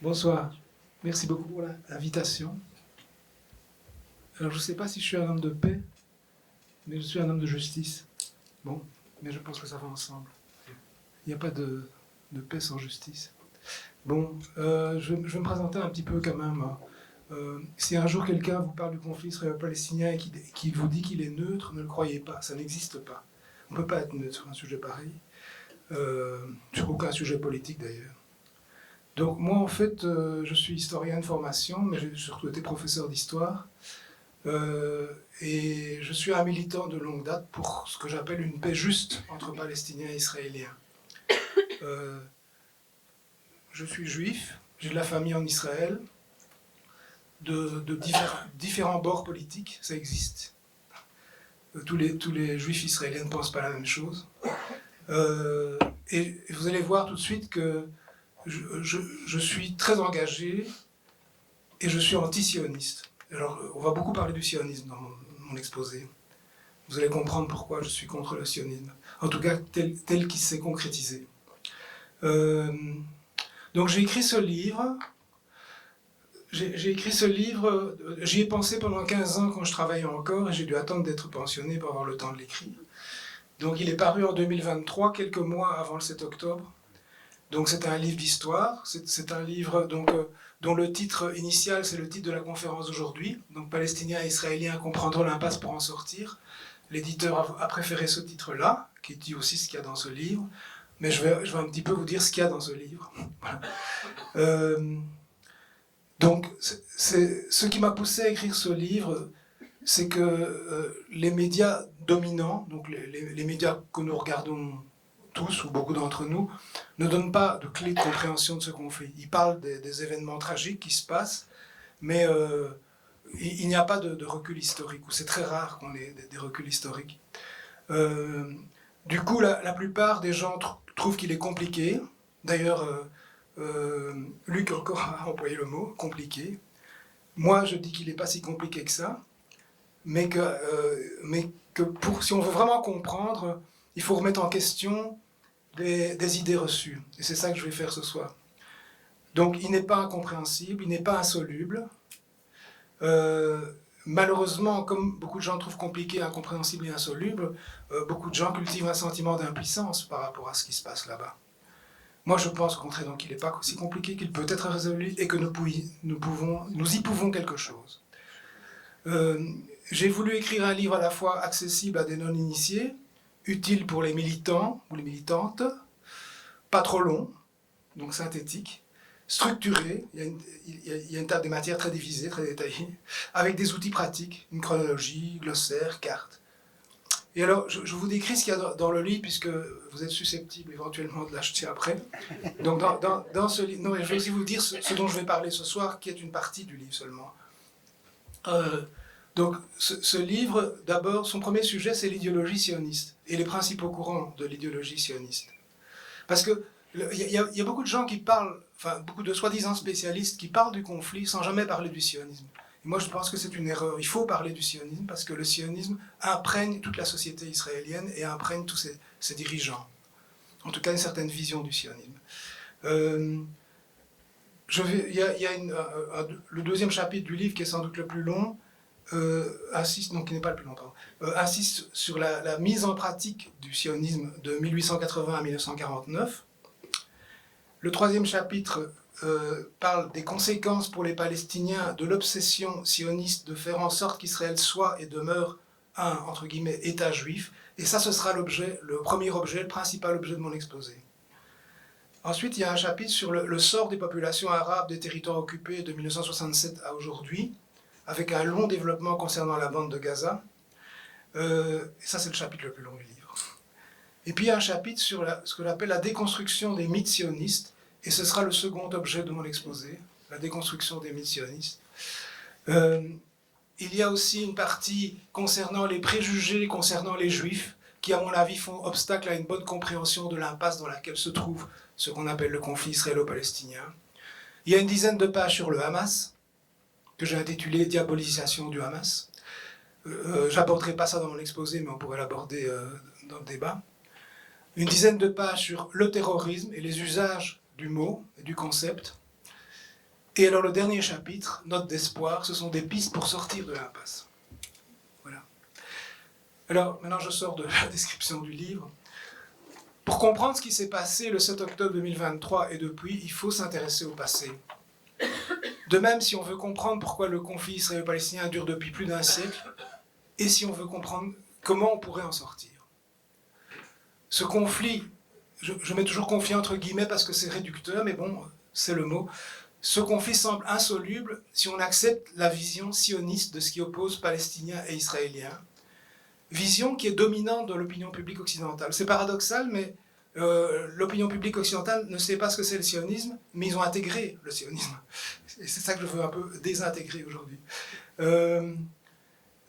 Bonsoir. Merci beaucoup pour l'invitation. Alors, je ne sais pas si je suis un homme de paix, mais je suis un homme de justice. Bon, mais je pense que ça va ensemble. Il n'y a pas de paix sans justice. Bon, je vais me présenter un petit peu quand même. Si un jour quelqu'un vous parle du conflit israélo-palestinien et qui vous dit qu'il est neutre, ne le croyez pas, ça n'existe pas. On ne peut pas être neutre sur un sujet pareil, sur aucun sujet politique d'ailleurs. Donc moi en fait, je suis historien de formation, mais j'ai surtout été professeur d'histoire. Et je suis un militant de longue date pour ce que j'appelle une paix juste entre Palestiniens et Israéliens. Je suis juif, j'ai de la famille en Israël, de différents bords politiques, ça existe. Tous les juifs israéliens ne pensent pas la même chose. Et vous allez voir tout de suite que je suis très engagé et je suis anti-sioniste. Alors, on va beaucoup parler du sionisme dans mon exposé. Vous allez comprendre pourquoi je suis contre le sionisme. En tout cas, tel qu'il s'est concrétisé. Donc j'ai écrit ce livre. J'y ai pensé pendant 15 ans quand je travaillais encore, et j'ai dû attendre d'être pensionné pour avoir le temps de l'écrire. Donc il est paru en 2023, quelques mois avant le 7 octobre. Donc c'est un livre d'histoire, c'est un livre dont le titre initial, c'est le titre de la conférence d'aujourd'hui. Donc Palestiniens et Israéliens comprendront l'impasse pour en sortir. L'éditeur a préféré ce titre-là, qui dit aussi ce qu'il y a dans ce livre, mais je vais un petit peu vous dire ce qu'il y a dans ce livre. Voilà. Donc, ce qui m'a poussé à écrire ce livre, c'est que les médias dominants, donc les médias que nous regardons tous, ou beaucoup d'entre nous, ne donnent pas de clé de compréhension de ce conflit. Ils parlent des événements tragiques qui se passent, mais il n'y a pas de recul historique, ou c'est très rare qu'on ait des reculs historiques. Du coup, la plupart des gens trouvent qu'il est compliqué. D'ailleurs, Luc encore a employé le mot, compliqué. Moi, je dis qu'il n'est pas si compliqué que ça, mais que si on veut vraiment comprendre, il faut remettre en question des idées reçues. Et c'est ça que je vais faire ce soir. Donc, il n'est pas incompréhensible, il n'est pas insoluble. Malheureusement, comme beaucoup de gens trouvent compliqué, incompréhensible et insoluble, beaucoup de gens cultivent un sentiment d'impuissance par rapport à ce qui se passe là-bas. Moi, je pense au contraire qu'il n'est pas aussi compliqué, qu'il peut être résolu et que nous y pouvons quelque chose. J'ai voulu écrire un livre à la fois accessible à des non-initiés, utile pour les militants ou les militantes, pas trop long, donc synthétique, structuré, il y a une table des matières très divisée, très détaillée, avec des outils pratiques, une chronologie, glossaire, carte. Et alors, je vous décris ce qu'il y a dans le livre, puisque vous êtes susceptible éventuellement de l'acheter après. Donc, dans ce livre, non, je vais aussi vous dire ce dont je vais parler ce soir, qui est une partie du livre seulement. Donc, ce livre, d'abord, son premier sujet, c'est l'idéologie sioniste, et les principaux courants de l'idéologie sioniste. Parce que il y a beaucoup de gens qui parlent, enfin, beaucoup de soi-disant spécialistes qui parlent du conflit sans jamais parler du sionisme. Et moi, je pense que c'est une erreur. Il faut parler du sionisme parce que le sionisme imprègne toute la société israélienne et imprègne tous ses dirigeants. En tout cas, une certaine vision du sionisme. Il y a le deuxième chapitre du livre, qui est sans doute le plus long, insiste, non, qui n'est pas le plus long, pardon, insiste sur la mise en pratique du sionisme de 1880 à 1949. Le troisième chapitre parle des conséquences pour les Palestiniens de l'obsession sioniste de faire en sorte qu'Israël soit et demeure un, entre guillemets, État juif. Et ça, ce sera le premier objet, le principal objet de mon exposé. Ensuite, il y a un chapitre sur le sort des populations arabes des territoires occupés de 1967 à aujourd'hui, avec un long développement concernant la bande de Gaza. Et ça, c'est le chapitre le plus long du livre. Et puis il y a un chapitre sur ce que j'appelle la déconstruction des mythes sionistes, et ce sera le second objet de mon exposé, la déconstruction des mythes sionistes. Il y a aussi une partie concernant les préjugés concernant les juifs, qui à mon avis font obstacle à une bonne compréhension de l'impasse dans laquelle se trouve ce qu'on appelle le conflit israélo-palestinien. Il y a une dizaine de pages sur le Hamas, que j'ai intitulé « Diabolisation du Hamas ». J'aborderai pas ça dans mon exposé, mais on pourrait l'aborder dans le débat. Une dizaine de pages sur le terrorisme et les usages du mot et du concept. Et alors le dernier chapitre, note d'espoir, ce sont des pistes pour sortir de l'impasse. Voilà. Alors maintenant je sors de la description du livre. Pour comprendre ce qui s'est passé le 7 octobre 2023 et depuis, il faut s'intéresser au passé. De même, si on veut comprendre pourquoi le conflit israélo-palestinien dure depuis plus d'un siècle, et si on veut comprendre comment on pourrait en sortir. Ce conflit, je mets toujours conflit entre guillemets parce que c'est réducteur, mais bon, c'est le mot. Ce conflit semble insoluble si on accepte la vision sioniste de ce qui oppose Palestiniens et Israéliens, vision qui est dominante dans l'opinion publique occidentale. C'est paradoxal, mais l'opinion publique occidentale ne sait pas ce que c'est le sionisme, mais ils ont intégré le sionisme. Et c'est ça que je veux un peu désintégrer aujourd'hui.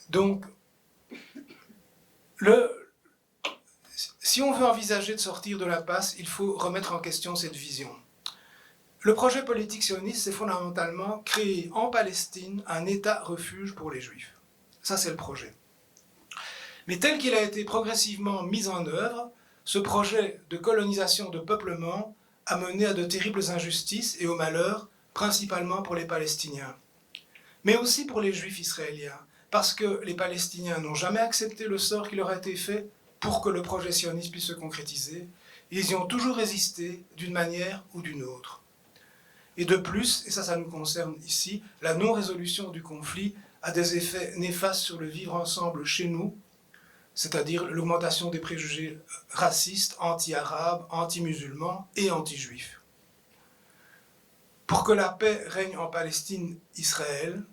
Donc, si on veut envisager de sortir de l'impasse, il faut remettre en question cette vision. Le projet politique sioniste, c'est fondamentalement créer en Palestine un État refuge pour les Juifs. Ça, c'est le projet. Mais tel qu'il a été progressivement mis en œuvre, ce projet de colonisation, de peuplement, a mené à de terribles injustices et au malheur, principalement pour les Palestiniens. Mais aussi pour les Juifs israéliens, parce que les Palestiniens n'ont jamais accepté le sort qui leur a été fait pour que le projet sioniste puisse se concrétiser. Ils y ont toujours résisté d'une manière ou d'une autre. Et de plus, et ça nous concerne ici, la non-résolution du conflit a des effets néfastes sur le vivre ensemble chez nous, c'est-à-dire l'augmentation des préjugés racistes, anti-arabes, anti-musulmans et anti-juifs. Pour que la paix règne en Palestine-Israël,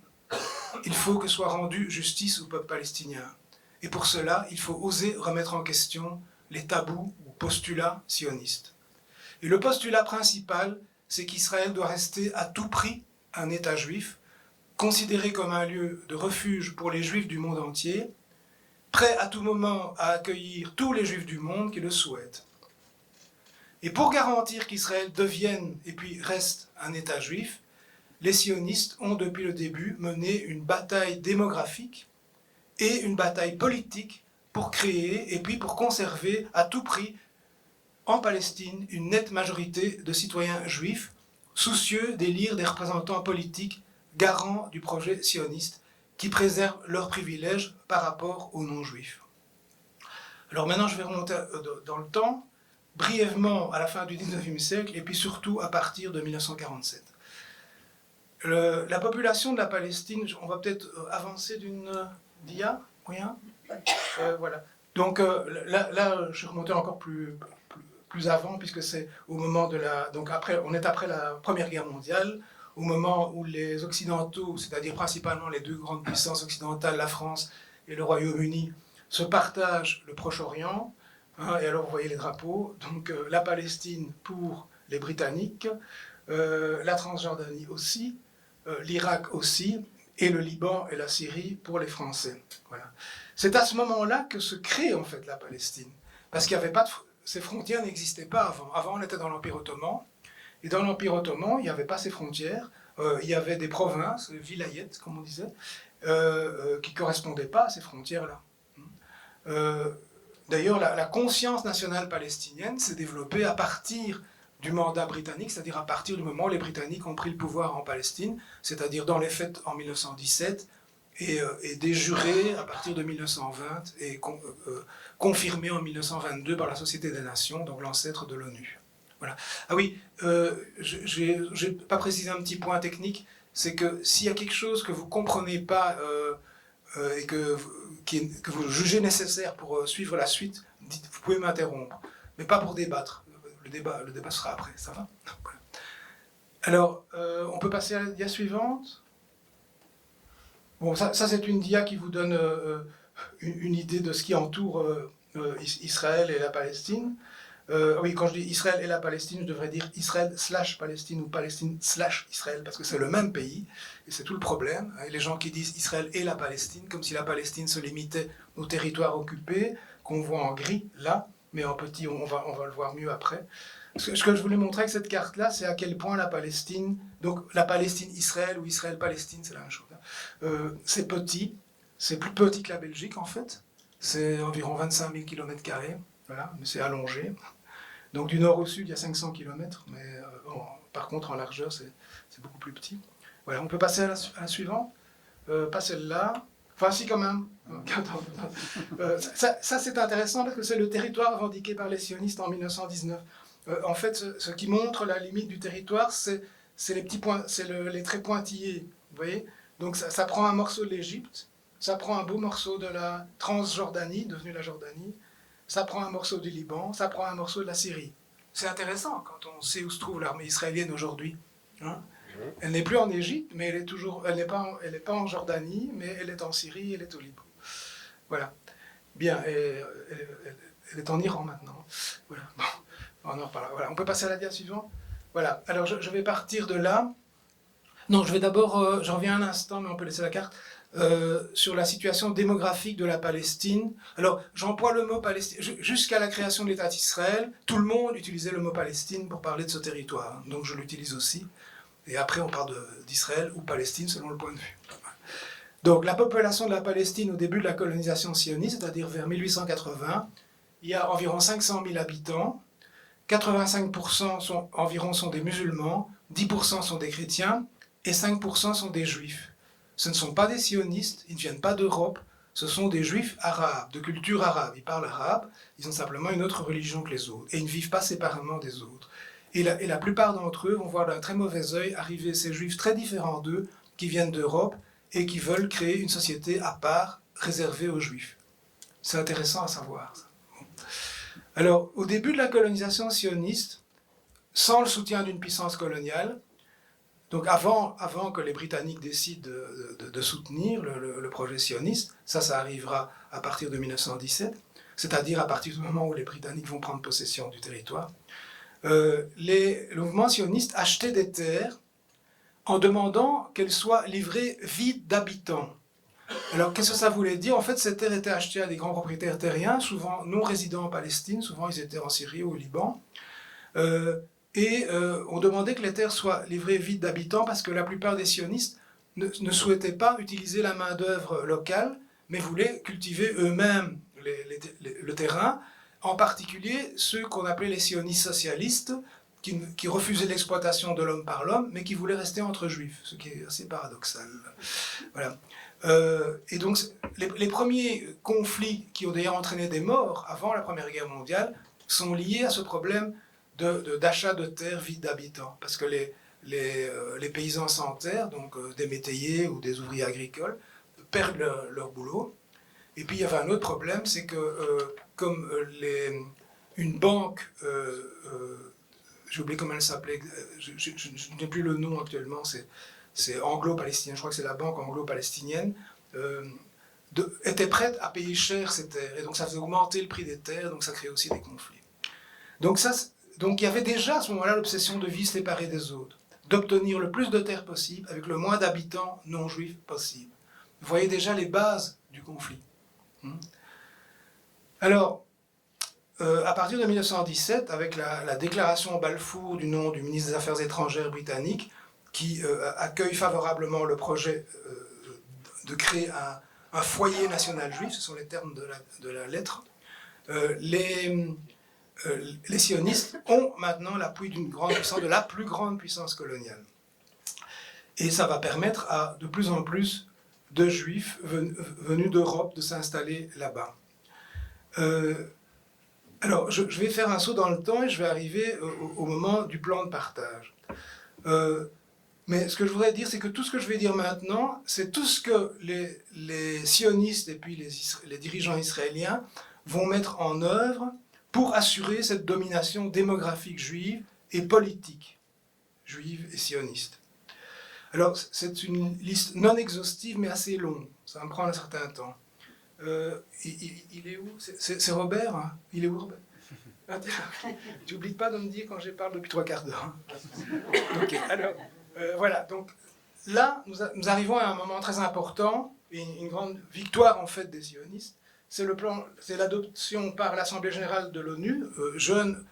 il faut que soit rendue justice au peuple palestinien. Et pour cela, il faut oser remettre en question les tabous ou postulats sionistes. Et le postulat principal, c'est qu'Israël doit rester à tout prix un État juif, considéré comme un lieu de refuge pour les Juifs du monde entier, prêt à tout moment à accueillir tous les Juifs du monde qui le souhaitent. Et pour garantir qu'Israël devienne et puis reste un État juif, les sionistes ont depuis le début mené une bataille démographique et une bataille politique pour créer et puis pour conserver à tout prix en Palestine une nette majorité de citoyens juifs soucieux d'élire des représentants politiques garants du projet sioniste qui préservent leurs privilèges par rapport aux non-juifs. Alors maintenant je vais remonter dans le temps, brièvement à la fin du XIXe siècle et puis surtout à partir de 1947. La population de la Palestine, on va peut-être avancer d'une dia, rien voilà. Donc là, je suis remonté encore plus avant, puisque c'est au moment de la... Donc après, on est après la Première Guerre mondiale, au moment où les Occidentaux, c'est-à-dire principalement les deux grandes puissances occidentales, la France et le Royaume-Uni, se partagent le Proche-Orient, hein, et alors vous voyez les drapeaux, donc la Palestine pour les Britanniques, la Transjordanie aussi, l'Irak aussi, et le Liban et la Syrie pour les Français. Voilà. C'est à ce moment-là que se crée en fait la Palestine, parce qu'il n'y avait pas de... Ces frontières n'existaient pas avant. Avant, on était dans l'Empire ottoman, et dans l'Empire ottoman, il n'y avait pas ces frontières. Il y avait des provinces, vilayets, comme on disait, qui ne correspondaient pas à ces frontières-là. D'ailleurs, la conscience nationale palestinienne s'est développée à partir du mandat britannique, c'est-à-dire à partir du moment où les Britanniques ont pris le pouvoir en Palestine, c'est-à-dire dans les faits en 1917, et déjuré à partir de 1920 et confirmé en 1922 par la Société des Nations, donc l'ancêtre de l'ONU. Voilà. Ah oui, je n'ai pas précisé un petit point technique, c'est que s'il y a quelque chose que vous ne comprenez pas et que vous jugez nécessaire pour suivre la suite, vous pouvez m'interrompre, mais pas pour débattre. Le débat sera après, ça va? Voilà. Alors, on peut passer à la dia suivante. Bon, ça c'est une dia qui vous donne une idée de ce qui entoure Israël et la Palestine. Oui, quand je dis Israël et la Palestine, je devrais dire Israël/Palestine ou Palestine/Israël, parce que c'est le même pays, et c'est tout le problème. Et les gens qui disent Israël et la Palestine, comme si la Palestine se limitait aux territoires occupés, qu'on voit en gris là, mais en petit, on va le voir mieux après. Ce que je voulais montrer avec cette carte-là, c'est à quel point la Palestine, donc la Palestine-Israël ou Israël-Palestine, c'est la même chose. C'est petit, c'est plus petit que la Belgique en fait, c'est environ 25 000 km², voilà, mais c'est allongé. Donc du nord au sud, il y a 500 km, mais par contre en largeur, c'est beaucoup plus petit. Voilà, on peut passer à la suivante. Pas celle-là. Enfin, si, quand même. Ça c'est intéressant parce que c'est le territoire revendiqué par les sionistes en 1919. En fait, ce qui montre la limite du territoire, c'est les petits points, c'est les traits pointillés. Vous voyez? Donc ça prend un morceau de l'Égypte, ça prend un beau morceau de la Transjordanie, devenue la Jordanie, ça prend un morceau du Liban, ça prend un morceau de la Syrie. C'est intéressant quand on sait où se trouve l'armée israélienne aujourd'hui. Hein? Elle n'est plus en Égypte, mais elle n'est pas en Jordanie, mais elle est en Syrie, elle est au Liban. Voilà. Bien, elle est en Iran maintenant. Voilà. Bon, on en reparlera. Voilà. On peut passer à la dia suivante. Voilà. Alors je vais partir de là. Non, je vais d'abord, je reviens un instant, mais on peut laisser la carte, sur la situation démographique de la Palestine. Alors, j'emploie le mot Palestine. Jusqu'à la création de l'État d'Israël, tout le monde utilisait le mot Palestine pour parler de ce territoire. Donc je l'utilise aussi. Et après, on parle d'Israël ou Palestine, selon le point de vue. Donc, la population de la Palestine au début de la colonisation sioniste, c'est-à-dire vers 1880, il y a environ 500 000 habitants. 85% environ sont des musulmans, 10% sont des chrétiens et 5% sont des juifs. Ce ne sont pas des sionistes, ils ne viennent pas d'Europe, ce sont des juifs arabes, de culture arabe. Ils parlent arabe, ils ont simplement une autre religion que les autres et ils ne vivent pas séparément des autres. Et la plupart d'entre eux vont voir d'un très mauvais œil arriver ces juifs très différents d'eux, qui viennent d'Europe et qui veulent créer une société à part, réservée aux juifs. C'est intéressant à savoir. Alors, au début de la colonisation sioniste, sans le soutien d'une puissance coloniale, donc avant que les Britanniques décident de soutenir le projet sioniste, ça arrivera à partir de 1917, c'est-à-dire à partir du moment où les Britanniques vont prendre possession du territoire, le mouvement sioniste achetait des terres en demandant qu'elles soient livrées vides d'habitants. Alors, qu'est-ce que ça voulait dire? En fait, ces terres étaient achetées à des grands propriétaires terriens, souvent non résidents en Palestine, souvent ils étaient en Syrie ou au Liban. On demandait que les terres soient livrées vides d'habitants parce que la plupart des sionistes ne souhaitaient pas utiliser la main-d'œuvre locale, mais voulaient cultiver eux-mêmes le terrain, en particulier ceux qu'on appelait les sionistes socialistes, qui refusaient l'exploitation de l'homme par l'homme, mais qui voulaient rester entre juifs, ce qui est assez paradoxal. Voilà. Et donc, les premiers conflits qui ont d'ailleurs entraîné des morts avant la Première Guerre mondiale sont liés à ce problème d'achat de terres vides d'habitants. Parce que les paysans sans terre, donc des métayers ou des ouvriers agricoles, perdent leur boulot. Et puis il y avait un autre problème, c'est que comme une banque, j'ai oublié comment elle s'appelait, je n'ai plus le nom actuellement, c'est anglo-palestinien, je crois que c'est la banque anglo-palestinienne, était prête à payer cher ces terres. Et donc ça faisait augmenter le prix des terres, donc ça créait aussi des conflits. Donc il y avait déjà à ce moment-là l'obsession de vivre séparés des autres, d'obtenir le plus de terres possible avec le moins d'habitants non juifs possible. Vous voyez déjà les bases du conflit. Alors, à partir de 1917, avec la déclaration Balfour du nom du ministre des Affaires étrangères britannique, qui accueille favorablement le projet de créer un foyer national juif, ce sont les termes de la lettre, les sionistes ont maintenant l'appui d'une grande puissance, de la plus grande puissance coloniale. Et ça va permettre à de plus en plus de juifs venus d'Europe de s'installer là-bas. Alors, je vais faire un saut dans le temps et je vais arriver au moment du plan de partage. Mais ce que je voudrais dire, c'est que tout ce que je vais dire maintenant, c'est tout ce que les sionistes et puis les dirigeants israéliens vont mettre en œuvre pour assurer cette domination démographique juive et politique juive et sioniste. Alors, c'est une liste non exhaustive, mais assez longue. Ça va me prendre un certain temps. Il est où? C'est Robert, hein? Il est où, Robert? Tu n'oublies pas de me dire quand je parle depuis 3/4 d'heure. Ok, alors, voilà. Donc, là, nous arrivons à un moment très important, et une grande victoire, en fait, des sionistes. C'est l'adoption par l'Assemblée générale de l'ONU, jeune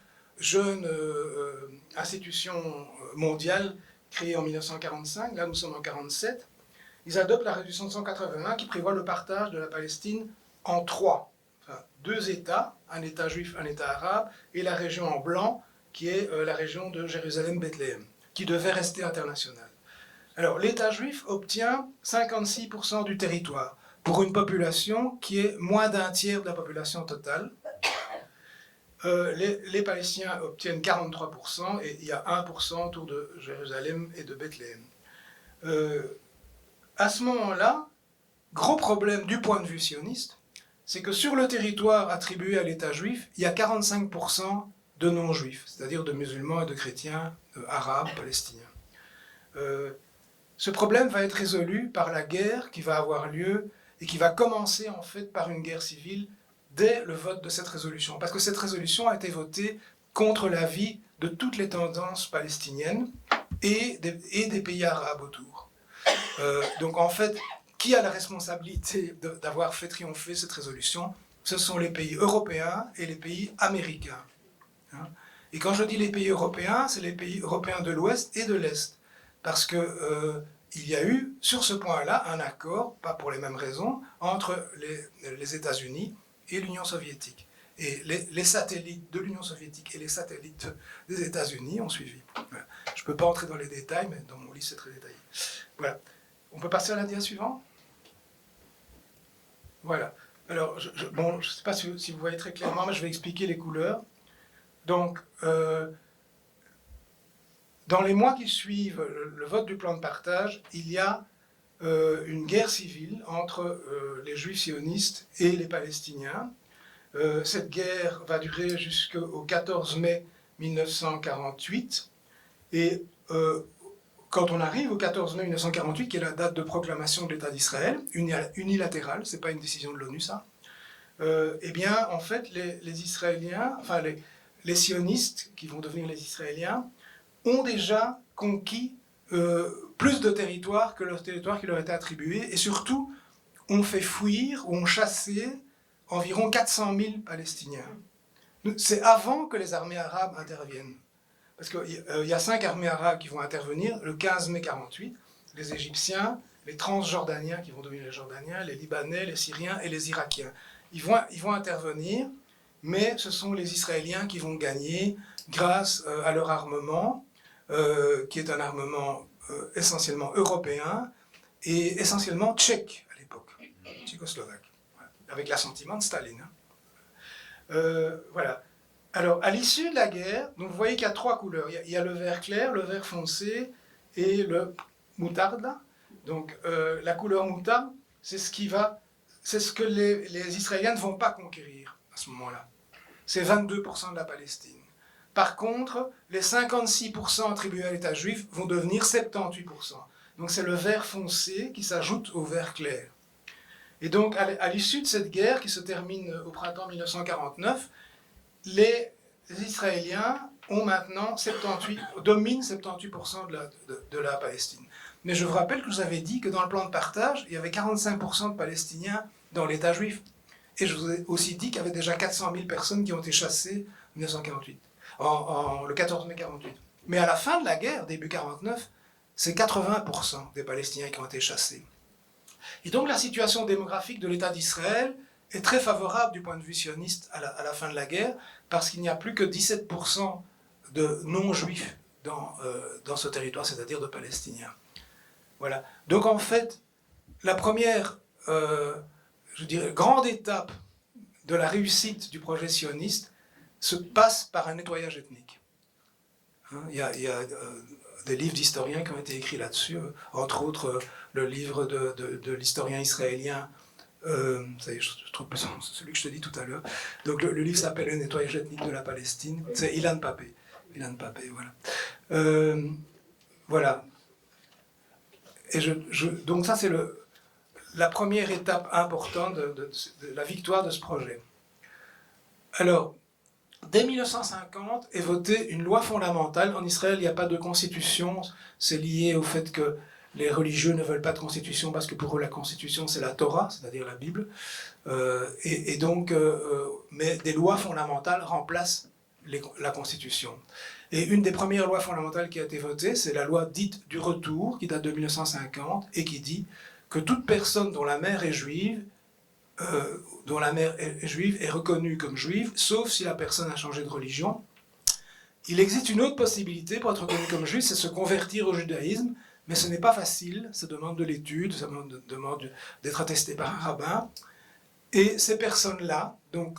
institution mondiale créée en 1945, là nous sommes en 1947, ils adoptent la résolution de 181 qui prévoit le partage de la Palestine en 3, enfin, 2 États, un État juif, un État arabe, et la région en blanc qui est la région de Jérusalem-Bethléem, qui devait rester internationale. Alors, l'État juif obtient 56% du territoire, pour une population qui est moins d'un tiers de la population totale. Les Palestiniens obtiennent 43% et il y a 1% autour de Jérusalem et de Bethléem. À ce moment-là, gros problème du point de vue sioniste, c'est que sur le territoire attribué à l'État juif, il y a 45% de non-juifs, c'est-à-dire de musulmans et de chrétiens arabes, palestiniens. Ce problème va être résolu par la guerre qui va avoir lieu et qui va commencer en fait par une guerre civile dès le vote de cette résolution. Parce que cette résolution a été votée contre l'avis de toutes les tendances palestiniennes et des pays arabes autour. Donc en fait, qui a la responsabilité d'avoir fait triompher cette résolution? Ce sont les pays européens et les pays américains. Et quand je dis les pays européens, c'est les pays européens de l'Ouest et de l'Est. Parce que il y a eu, sur ce point-là, un accord, pas pour les mêmes raisons, entre les États-Unis et l'Union soviétique. Et les satellites de l'Union soviétique et les satellites des États-Unis ont suivi. Voilà. Je ne peux pas entrer dans les détails, mais dans mon livre, c'est très détaillé. Voilà. On peut passer à la dia suivante? Voilà. Alors, je ne sais pas si vous voyez très clairement, mais je vais expliquer les couleurs. Donc, dans les mois qui suivent le vote du plan de partage, il y a une guerre civile entre les Juifs sionistes et les Palestiniens. Cette guerre va durer jusqu'au 14 mai 1948. Et quand on arrive au 14 mai 1948, qui est la date de proclamation de l'État d'Israël, unilatérale, ce n'est pas une décision de l'ONU, ça, eh bien, en fait, les Israéliens, enfin, les sionistes, qui vont devenir les Israéliens, ont déjà conquis plus de territoire que le territoire qui leur était attribué, et surtout, ont fait fuir, ont chassé environ 400 000 Palestiniens. C'est avant que les armées arabes interviennent. Parce qu'il y a 5 armées arabes qui vont intervenir le 15 mai 1948, les Égyptiens, les Transjordaniens qui vont devenir les Jordaniens, les Libanais, les Syriens et les Irakiens. Ils vont intervenir, mais ce sont les Israéliens qui vont gagner grâce à leur armement, qui est un armement essentiellement européen et essentiellement tchèque à l'époque, tchécoslovaque, avec l'assentiment de Staline. Voilà. Alors, à l'issue de la guerre, donc vous voyez qu'il y a 3 couleurs. Il y a le vert clair, le vert foncé et le moutarde. Là. Donc, la couleur moutarde, c'est ce que les Israéliens ne vont pas conquérir à ce moment-là. C'est 22% de la Palestine. Par contre, les 56% attribués à l'État juif vont devenir 78%. Donc, c'est le vert foncé qui s'ajoute au vert clair. Et donc, à l'issue de cette guerre qui se termine au printemps 1949, les Israéliens dominent 78% de la Palestine. Mais je vous rappelle que je vous avais dit que dans le plan de partage, il y avait 45% de Palestiniens dans l'État juif. Et je vous ai aussi dit qu'il y avait déjà 400 000 personnes qui ont été chassées en 1948, le 14 mai 1948. Mais à la fin de la guerre, début 1949, c'est 80% des Palestiniens qui ont été chassés. Et donc la situation démographique de l'État d'Israël est très favorable du point de vue sioniste à la fin de la guerre, parce qu'il n'y a plus que 17% de non-juifs dans ce territoire, c'est-à-dire de Palestiniens. Voilà. Donc en fait, la première, grande étape de la réussite du projet sioniste se passe par un nettoyage ethnique. Il y a des livres d'historiens qui ont été écrits là-dessus, entre autres le livre de l'historien israélien, ça y est, je trouve plus celui que je te dis tout à l'heure. Donc le livre s'appelle Le nettoyage ethnique de la Palestine. C'est Ilan Pappé. Ilan Pappé, voilà. Voilà. Et donc ça, c'est la première étape importante de la victoire de ce projet. Alors, dès 1950 est votée une loi fondamentale. En Israël, il n'y a pas de constitution. C'est lié au fait que les religieux ne veulent pas de constitution parce que pour eux la constitution c'est la Torah, c'est-à-dire la Bible, mais des lois fondamentales remplacent la constitution. Et une des premières lois fondamentales qui a été votée, c'est la loi dite du retour, qui date de 1950, et qui dit que toute personne dont la mère est juive, est reconnue comme juive, sauf si la personne a changé de religion. Il existe une autre possibilité pour être reconnu comme juif, c'est se convertir au judaïsme, mais ce n'est pas facile, ça demande de l'étude, ça demande d'être attesté par un rabbin. Et ces personnes-là, donc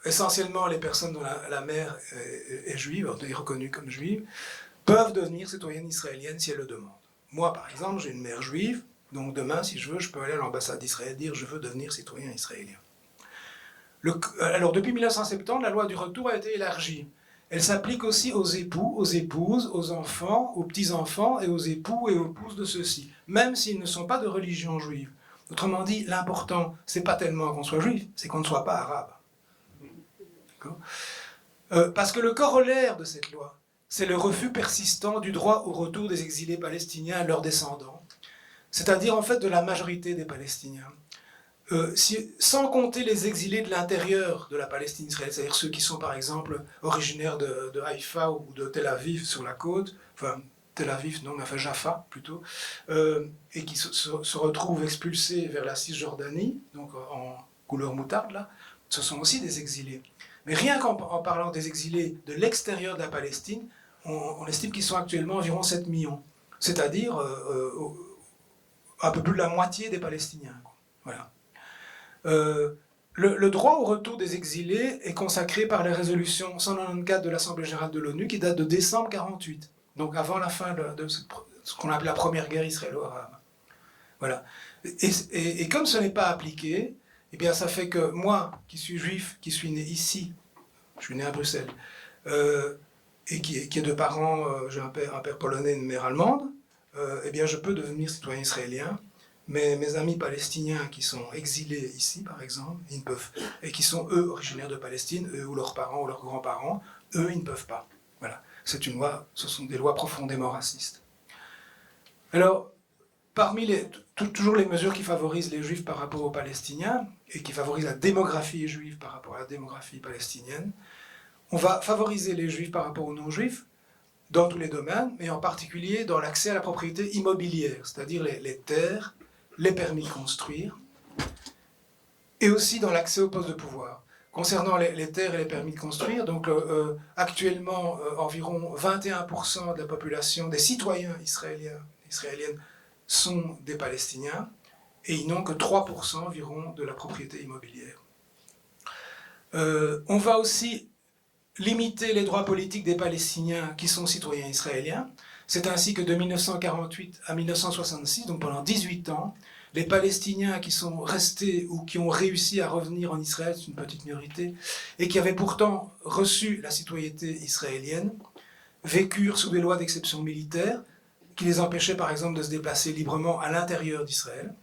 essentiellement les personnes dont la mère est juive, est reconnue comme juive, peuvent devenir citoyennes israéliennes si elles le demandent. Moi, par exemple, j'ai une mère juive, donc demain, si je veux, je peux aller à l'ambassade d'Israël et dire « je veux devenir citoyen israélien ». Alors, depuis 1970, la loi du retour a été élargie. Elle s'applique aussi aux époux, aux épouses, aux enfants, aux petits-enfants et aux époux et aux épouses de ceux-ci, même s'ils ne sont pas de religion juive. Autrement dit, l'important, c'est pas tellement qu'on soit juif, c'est qu'on ne soit pas arabe. Parce que le corollaire de cette loi, c'est le refus persistant du droit au retour des exilés palestiniens et leurs descendants, c'est-à-dire en fait de la majorité des Palestiniens. Sans compter les exilés de l'intérieur de la Palestine israélienne, c'est-à-dire ceux qui sont par exemple originaires de Haïfa ou de Tel Aviv sur la côte, enfin Tel Aviv, non, mais enfin Jaffa plutôt, et qui se retrouvent expulsés vers la Cisjordanie, donc en couleur moutarde là, ce sont aussi des exilés. Mais rien qu'en parlant des exilés de l'extérieur de la Palestine, on estime qu'ils sont actuellement environ 7 millions, c'est-à-dire un peu plus de la moitié des Palestiniens. Voilà. Le droit au retour des exilés est consacré par les résolutions 194 de l'Assemblée générale de l'ONU qui date de décembre 1948, donc avant la fin de ce qu'on appelle la première guerre israélo-arabe. Voilà. Et comme ce n'est pas appliqué, eh bien ça fait que moi, qui suis juif, qui suis né ici, je suis né à Bruxelles, et qui est de parents, j'ai un père polonais et une mère allemande, eh bien je peux devenir citoyen israélien. Mais mes amis palestiniens qui sont exilés ici, par exemple, ils ne peuvent, et qui sont eux originaires de Palestine, eux ou leurs parents ou leurs grands-parents, eux ils ne peuvent pas. Voilà. C'est une loi, ce sont des lois profondément racistes. Alors, parmi toujours les mesures qui favorisent les juifs par rapport aux Palestiniens, et qui favorisent la démographie juive par rapport à la démographie palestinienne, on va favoriser les juifs par rapport aux non-juifs dans tous les domaines, mais en particulier dans l'accès à la propriété immobilière, c'est-à-dire les terres, les permis de construire, et aussi dans l'accès aux postes de pouvoir. Concernant les terres et les permis de construire, donc actuellement environ 21% de la population des citoyens israéliennes sont des Palestiniens, et ils n'ont que 3% environ de la propriété immobilière. On va aussi limiter les droits politiques des Palestiniens qui sont citoyens israéliens. C'est ainsi que de 1948 à 1966, donc pendant 18 ans, les Palestiniens qui sont restés ou qui ont réussi à revenir en Israël, c'est une petite minorité, et qui avaient pourtant reçu la citoyenneté israélienne, vécurent sous des lois d'exception militaire qui les empêchaient par exemple de se déplacer librement à l'intérieur d'Israël.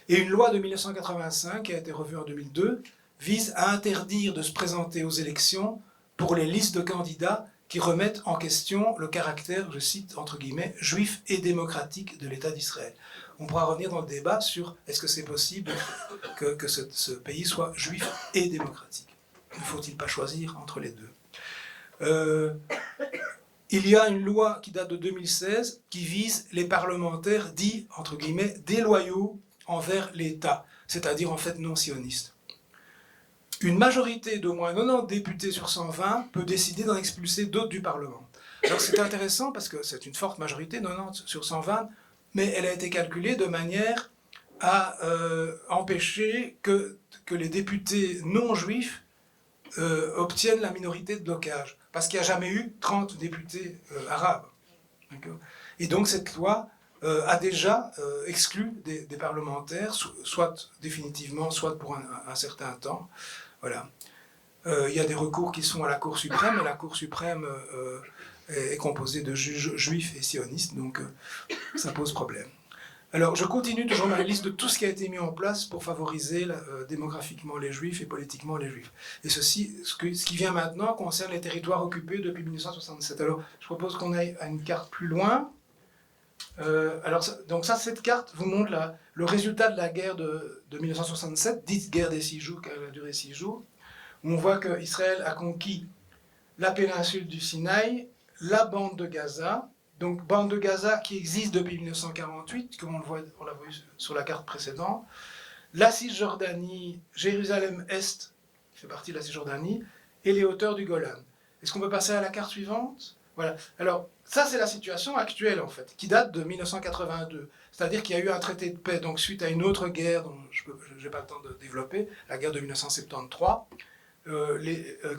Et une loi de 1985, qui a été revue en 2002, vise à interdire de se présenter aux élections pour les listes de candidats qui remettent en question le caractère, je cite entre guillemets, juif et démocratique de l'État d'Israël. On pourra revenir dans le débat sur est-ce que c'est possible que ce pays soit juif et démocratique. Ne faut-il pas choisir entre les deux? Il y a une loi qui date de 2016 qui vise les parlementaires dits, entre guillemets, déloyaux envers l'État, c'est-à-dire en fait non sionistes. Une majorité d'au moins 90 députés sur 120 peut décider d'en expulser d'autres du Parlement. Alors c'est intéressant parce que c'est une forte majorité, 90 sur 120, mais elle a été calculée de manière à empêcher que les députés non juifs obtiennent la minorité de blocage, parce qu'il n'y a jamais eu 30 députés arabes. Et donc cette loi a déjà exclu des parlementaires, soit définitivement, soit pour un certain temps. Voilà. Il y a des recours qui sont à la Cour suprême, et la Cour suprême est composée de juges juifs et sionistes, donc ça pose problème. Alors, je continue toujours ma liste de tout ce qui a été mis en place pour favoriser démographiquement les juifs et politiquement les juifs. Et ce qui vient maintenant concerne les territoires occupés depuis 1967. Alors, je propose qu'on aille à une carte plus loin. Donc cette carte vous montre le résultat de la guerre de 1967, dite guerre des 6 jours, car elle a duré 6 jours, où on voit qu'Israël a conquis la péninsule du Sinaï, la bande de Gaza, donc bande de Gaza qui existe depuis 1948, comme on l'a vu sur la carte précédente, la Cisjordanie, Jérusalem-Est, qui fait partie de la Cisjordanie, et les hauteurs du Golan. Est-ce qu'on peut passer à la carte suivante? Voilà. Alors, ça, c'est la situation actuelle, en fait, qui date de 1982. C'est-à-dire qu'il y a eu un traité de paix, donc suite à une autre guerre, dont je n'ai pas le temps de développer, la guerre de 1973,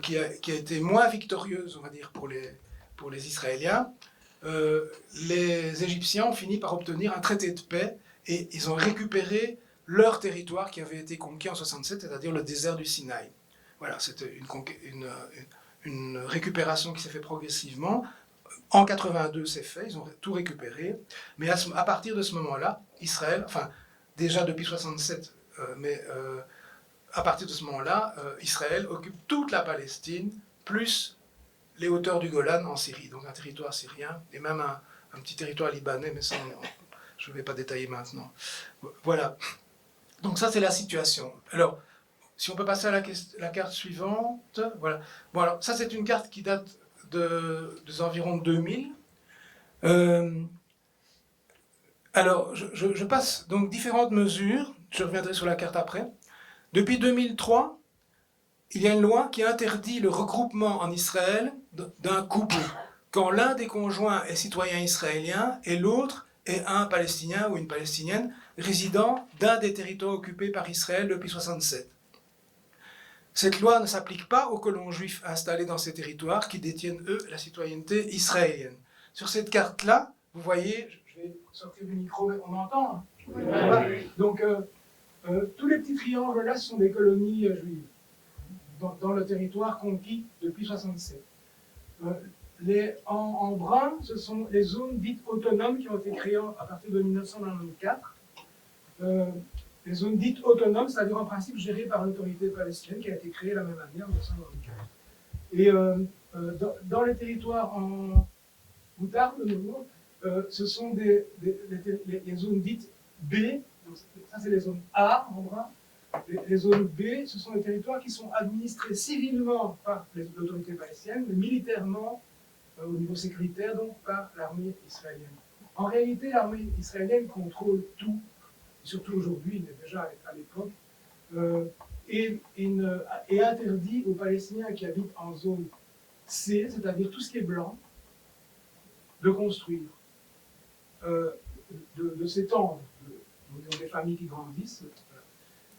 qui a été moins victorieuse, on va dire, pour les Israéliens. Les Égyptiens ont fini par obtenir un traité de paix et ils ont récupéré leur territoire qui avait été conquis en 67, c'est-à-dire le désert du Sinaï. Voilà, c'était une récupération qui s'est faite progressivement. En 82, c'est fait, ils ont tout récupéré. Mais à partir de ce moment-là, Israël, enfin, déjà depuis 67, à partir de ce moment-là, Israël occupe toute la Palestine, plus les hauteurs du Golan en Syrie, donc un territoire syrien, et même un petit territoire libanais, mais ça, je ne vais pas détailler maintenant. Voilà. Donc ça, c'est la situation. Alors, si on peut passer à la carte suivante, voilà. Bon, alors, ça, c'est une carte qui date des environs 2000. Alors, je passe donc différentes mesures, je reviendrai sur la carte après. Depuis 2003, il y a une loi qui interdit le regroupement en Israël d'un couple quand l'un des conjoints est citoyen israélien et l'autre est un Palestinien ou une Palestinienne résidant d'un des territoires occupés par Israël depuis 1967. Cette loi ne s'applique pas aux colons juifs installés dans ces territoires qui détiennent, eux, la citoyenneté israélienne. Sur cette carte-là, vous voyez, je vais sortir du micro, on m'entend hein? Oui. Voilà. Donc, tous les petits triangles là, ce sont des colonies juives dans le territoire conquis depuis 1967. En brun, ce sont les zones dites autonomes qui ont été créées à partir de 1994. Les zones dites autonomes, c'est-à-dire en principe gérées par l'autorité palestinienne qui a été créée la même année, en 1994. Et dans les territoires en moutarde, de nouveau, ce sont les zones dites B, donc ça c'est les zones A en brun. Les zones B, ce sont les territoires qui sont administrés civilement par l'autorité palestinienne, mais militairement, au niveau sécuritaire, donc par l'armée israélienne. En réalité, l'armée israélienne contrôle tout, surtout aujourd'hui, mais déjà à l'époque, et interdit aux Palestiniens qui habitent en zone C, c'est-à-dire tout ce qui est blanc, de construire, de s'étendre, des familles qui grandissent.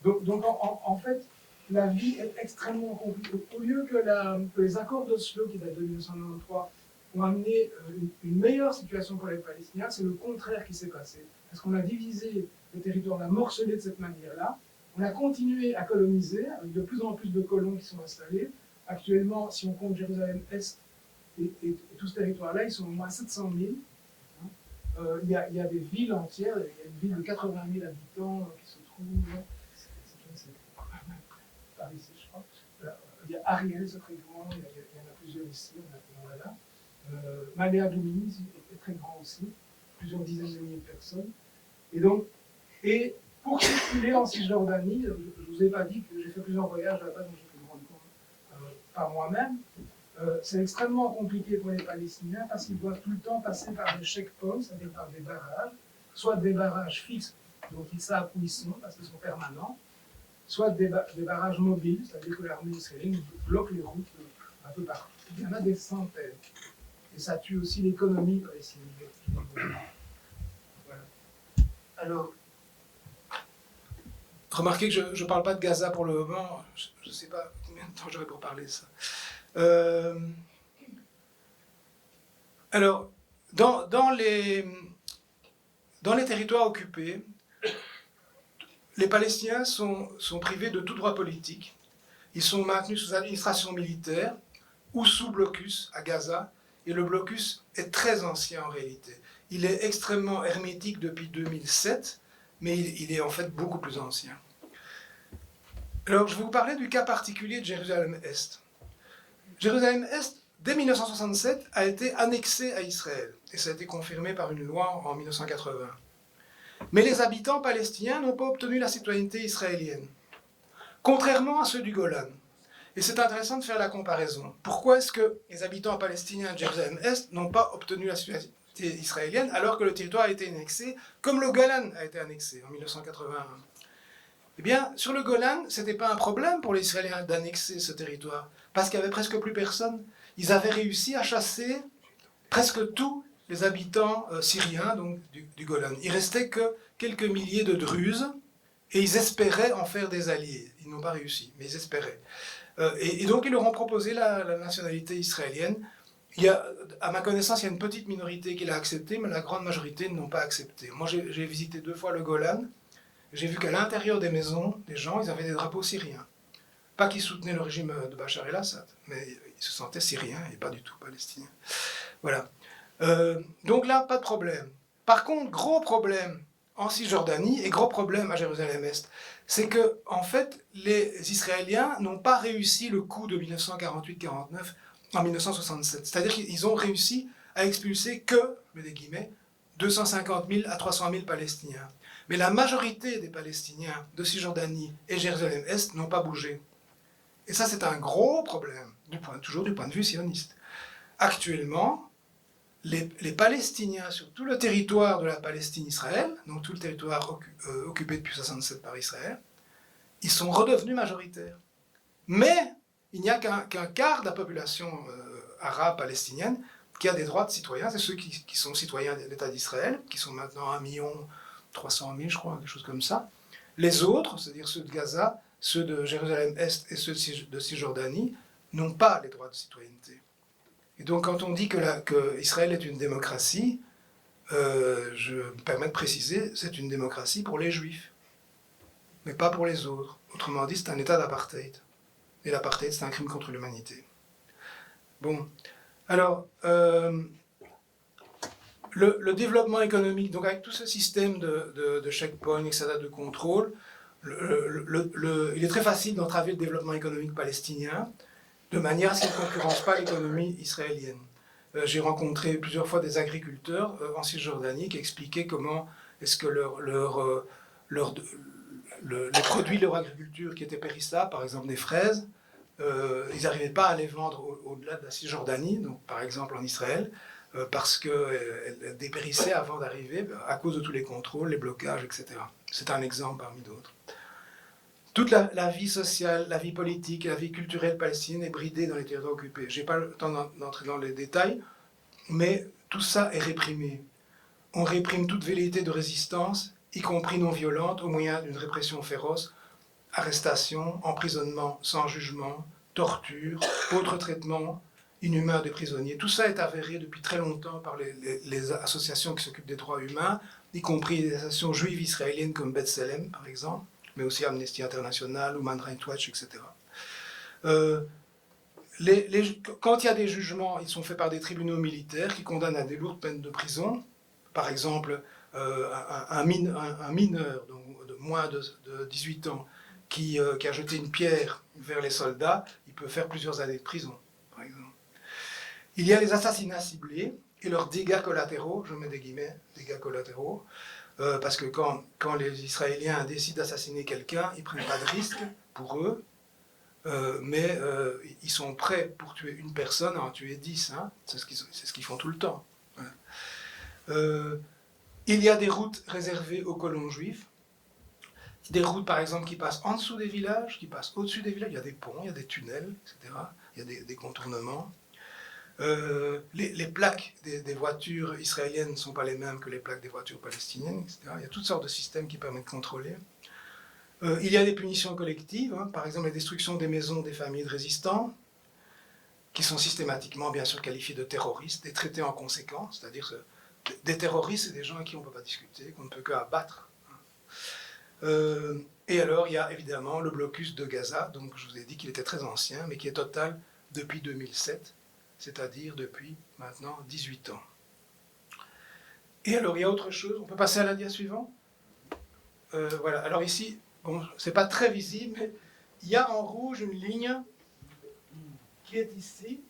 Donc en fait, la vie est extrêmement compliquée. Au lieu que les accords d'Oslo, qui datent de 1993, ont amené une meilleure situation pour les Palestiniens, c'est le contraire qui s'est passé. Parce qu'on a divisé le territoire, on a morcelé de cette manière-là. On a continué à coloniser, avec de plus en plus de colons qui sont installés. Actuellement, si on compte Jérusalem-Est et tout ce territoire-là, ils sont au moins 700 000. Il y a des villes entières, il y a une ville de 80 000 habitants qui se trouve... Par ici, je crois. Il y a Ariel, c'est très grand, il y en a plusieurs ici, on en a là. Malé Adoumim est très grand aussi, plusieurs dizaines de milliers de personnes. Et pour circuler en Cisjordanie, je ne vous ai pas dit que j'ai fait plusieurs voyages là-bas, donc j'ai pu me rendre compte par moi-même. C'est extrêmement compliqué pour les Palestiniens parce qu'ils doivent tout le temps passer par des checkpoints, c'est-à-dire par des barrages, soit des barrages fixes, dont ils savent où ils sont parce qu'ils sont permanents, soit des barrages mobiles, c'est-à-dire que l'armée israélienne bloque les routes un peu partout. Il y en a des centaines. Et ça tue aussi l'économie palestinienne. Voilà. Alors, remarquez que je ne parle pas de Gaza pour le moment. Je ne sais pas combien de temps j'aurai pour parler de ça. Alors, dans les territoires occupés, les Palestiniens sont privés de tout droit politique. Ils sont maintenus sous administration militaire ou sous blocus à Gaza. Et le blocus est très ancien en réalité. Il est extrêmement hermétique depuis 2007, mais il est en fait beaucoup plus ancien. Alors, je vais vous parler du cas particulier de Jérusalem-Est. Jérusalem-Est, dès 1967, a été annexée à Israël. Et ça a été confirmé par une loi en 1980. Mais les habitants palestiniens n'ont pas obtenu la citoyenneté israélienne, contrairement à ceux du Golan. Et c'est intéressant de faire la comparaison. Pourquoi est-ce que les habitants palestiniens de Jérusalem-Est n'ont pas obtenu la citoyenneté israélienne alors que le territoire a été annexé, comme le Golan a été annexé en 1981 ? Eh bien, sur le Golan, ce n'était pas un problème pour les Israéliens d'annexer ce territoire, parce qu'il n'y avait presque plus personne. Ils avaient réussi à chasser presque tous les habitants syriens donc, du Golan. Il restait que quelques milliers de Druzes, et ils espéraient en faire des alliés. Ils n'ont pas réussi, mais ils espéraient. Et donc ils leur ont proposé la nationalité israélienne. À ma connaissance, il y a une petite minorité qui l'a accepté, mais la grande majorité ne l'ont pas accepté. Moi, j'ai visité 2 fois le Golan. J'ai vu qu'à l'intérieur des maisons, des gens, ils avaient des drapeaux syriens. Pas qu'ils soutenaient le régime de Bachar el-Assad, mais ils se sentaient syriens et pas du tout palestiniens. Voilà. Donc là, pas de problème. Par contre, gros problème en Cisjordanie et gros problème à Jérusalem-Est, c'est que, en fait, les Israéliens n'ont pas réussi le coup de 1948-49 en 1967. C'est-à-dire qu'ils ont réussi à expulser que, je mets des guillemets, 250 000 à 300 000 Palestiniens. Mais la majorité des Palestiniens de Cisjordanie et Jérusalem-Est n'ont pas bougé. Et ça, c'est un gros problème, toujours du point de vue sioniste. Actuellement, les Palestiniens sur tout le territoire de la Palestine-Israël, donc tout le territoire occupé depuis 1967 par Israël, ils sont redevenus majoritaires. Mais il n'y a qu'un quart de la population arabe palestinienne qui a des droits de citoyen. C'est ceux qui sont citoyens de l'État d'Israël, qui sont maintenant 1 300 000, je crois, quelque chose comme ça. Les autres, c'est-à-dire ceux de Gaza, ceux de Jérusalem-Est et ceux de Cisjordanie, n'ont pas les droits de citoyenneté. Et donc quand on dit que Israël est une démocratie, je me permets de préciser, c'est une démocratie pour les Juifs, mais pas pour les autres. Autrement dit, c'est un état d'apartheid. Et l'apartheid, c'est un crime contre l'humanité. Bon, alors, le développement économique, donc avec tout ce système de checkpoints, etc., de contrôle, il est très facile d'entraver le développement économique palestinien, de manière à ce qu'il ne concurrence pas l'économie israélienne. J'ai rencontré plusieurs fois des agriculteurs en Cisjordanie qui expliquaient comment est-ce que les produits de leur agriculture qui étaient périssables, par exemple des fraises, ils n'arrivaient pas à les vendre au-delà de la Cisjordanie, donc par exemple en Israël, parce qu'elles dépérissaient avant d'arriver à cause de tous les contrôles, les blocages, etc. C'est un exemple parmi d'autres. Toute la vie sociale, la vie politique et la vie culturelle palestinienne est bridée dans les territoires occupés. Je n'ai pas le temps d'entrer dans les détails, mais tout ça est réprimé. On réprime toute velléité de résistance, y compris non violente, au moyen d'une répression féroce, arrestation, emprisonnement sans jugement, torture, autres traitements inhumains des prisonniers. Tout ça est avéré depuis très longtemps par les associations qui s'occupent des droits humains, y compris les associations juives israéliennes comme B'Tselem, par exemple, mais aussi Amnesty International, Human Rights Watch, etc. Quand il y a des jugements, ils sont faits par des tribunaux militaires qui condamnent à des lourdes peines de prison. Par exemple, un mineur donc de moins de 18 ans qui a jeté une pierre vers les soldats, il peut faire plusieurs années de prison, par exemple. Il y a les assassinats ciblés et leurs dégâts collatéraux, je mets des guillemets, dégâts collatéraux, parce que quand les Israéliens décident d'assassiner quelqu'un, ils ne prennent pas de risque pour eux, mais ils sont prêts pour tuer une personne à en tuer 10. Hein, c'est ce qu'ils font tout le temps. Voilà. Il y a des routes réservées aux colons juifs, des routes par exemple qui passent en dessous des villages, qui passent au-dessus des villages, il y a des ponts, il y a des tunnels, etc. Il y a des contournements. Les plaques des voitures israéliennes ne sont pas les mêmes que les plaques des voitures palestiniennes, etc. Il y a toutes sortes de systèmes qui permettent de contrôler. Il y a des punitions collectives, hein, par exemple la destruction des maisons des familles de résistants, qui sont systématiquement bien sûr qualifiés de terroristes, et traités en conséquence, c'est-à-dire des terroristes, c'est des gens à qui on ne peut pas discuter, qu'on ne peut qu'abattre. Et alors il y a évidemment le blocus de Gaza, donc je vous ai dit qu'il était très ancien, mais qui est total depuis 2007, c'est-à-dire depuis maintenant 18 ans. Et alors, il y a autre chose, on peut passer à la dia suivante. Voilà, alors ici, bon, c'est pas très visible, mais il y a en rouge une ligne qui est ici,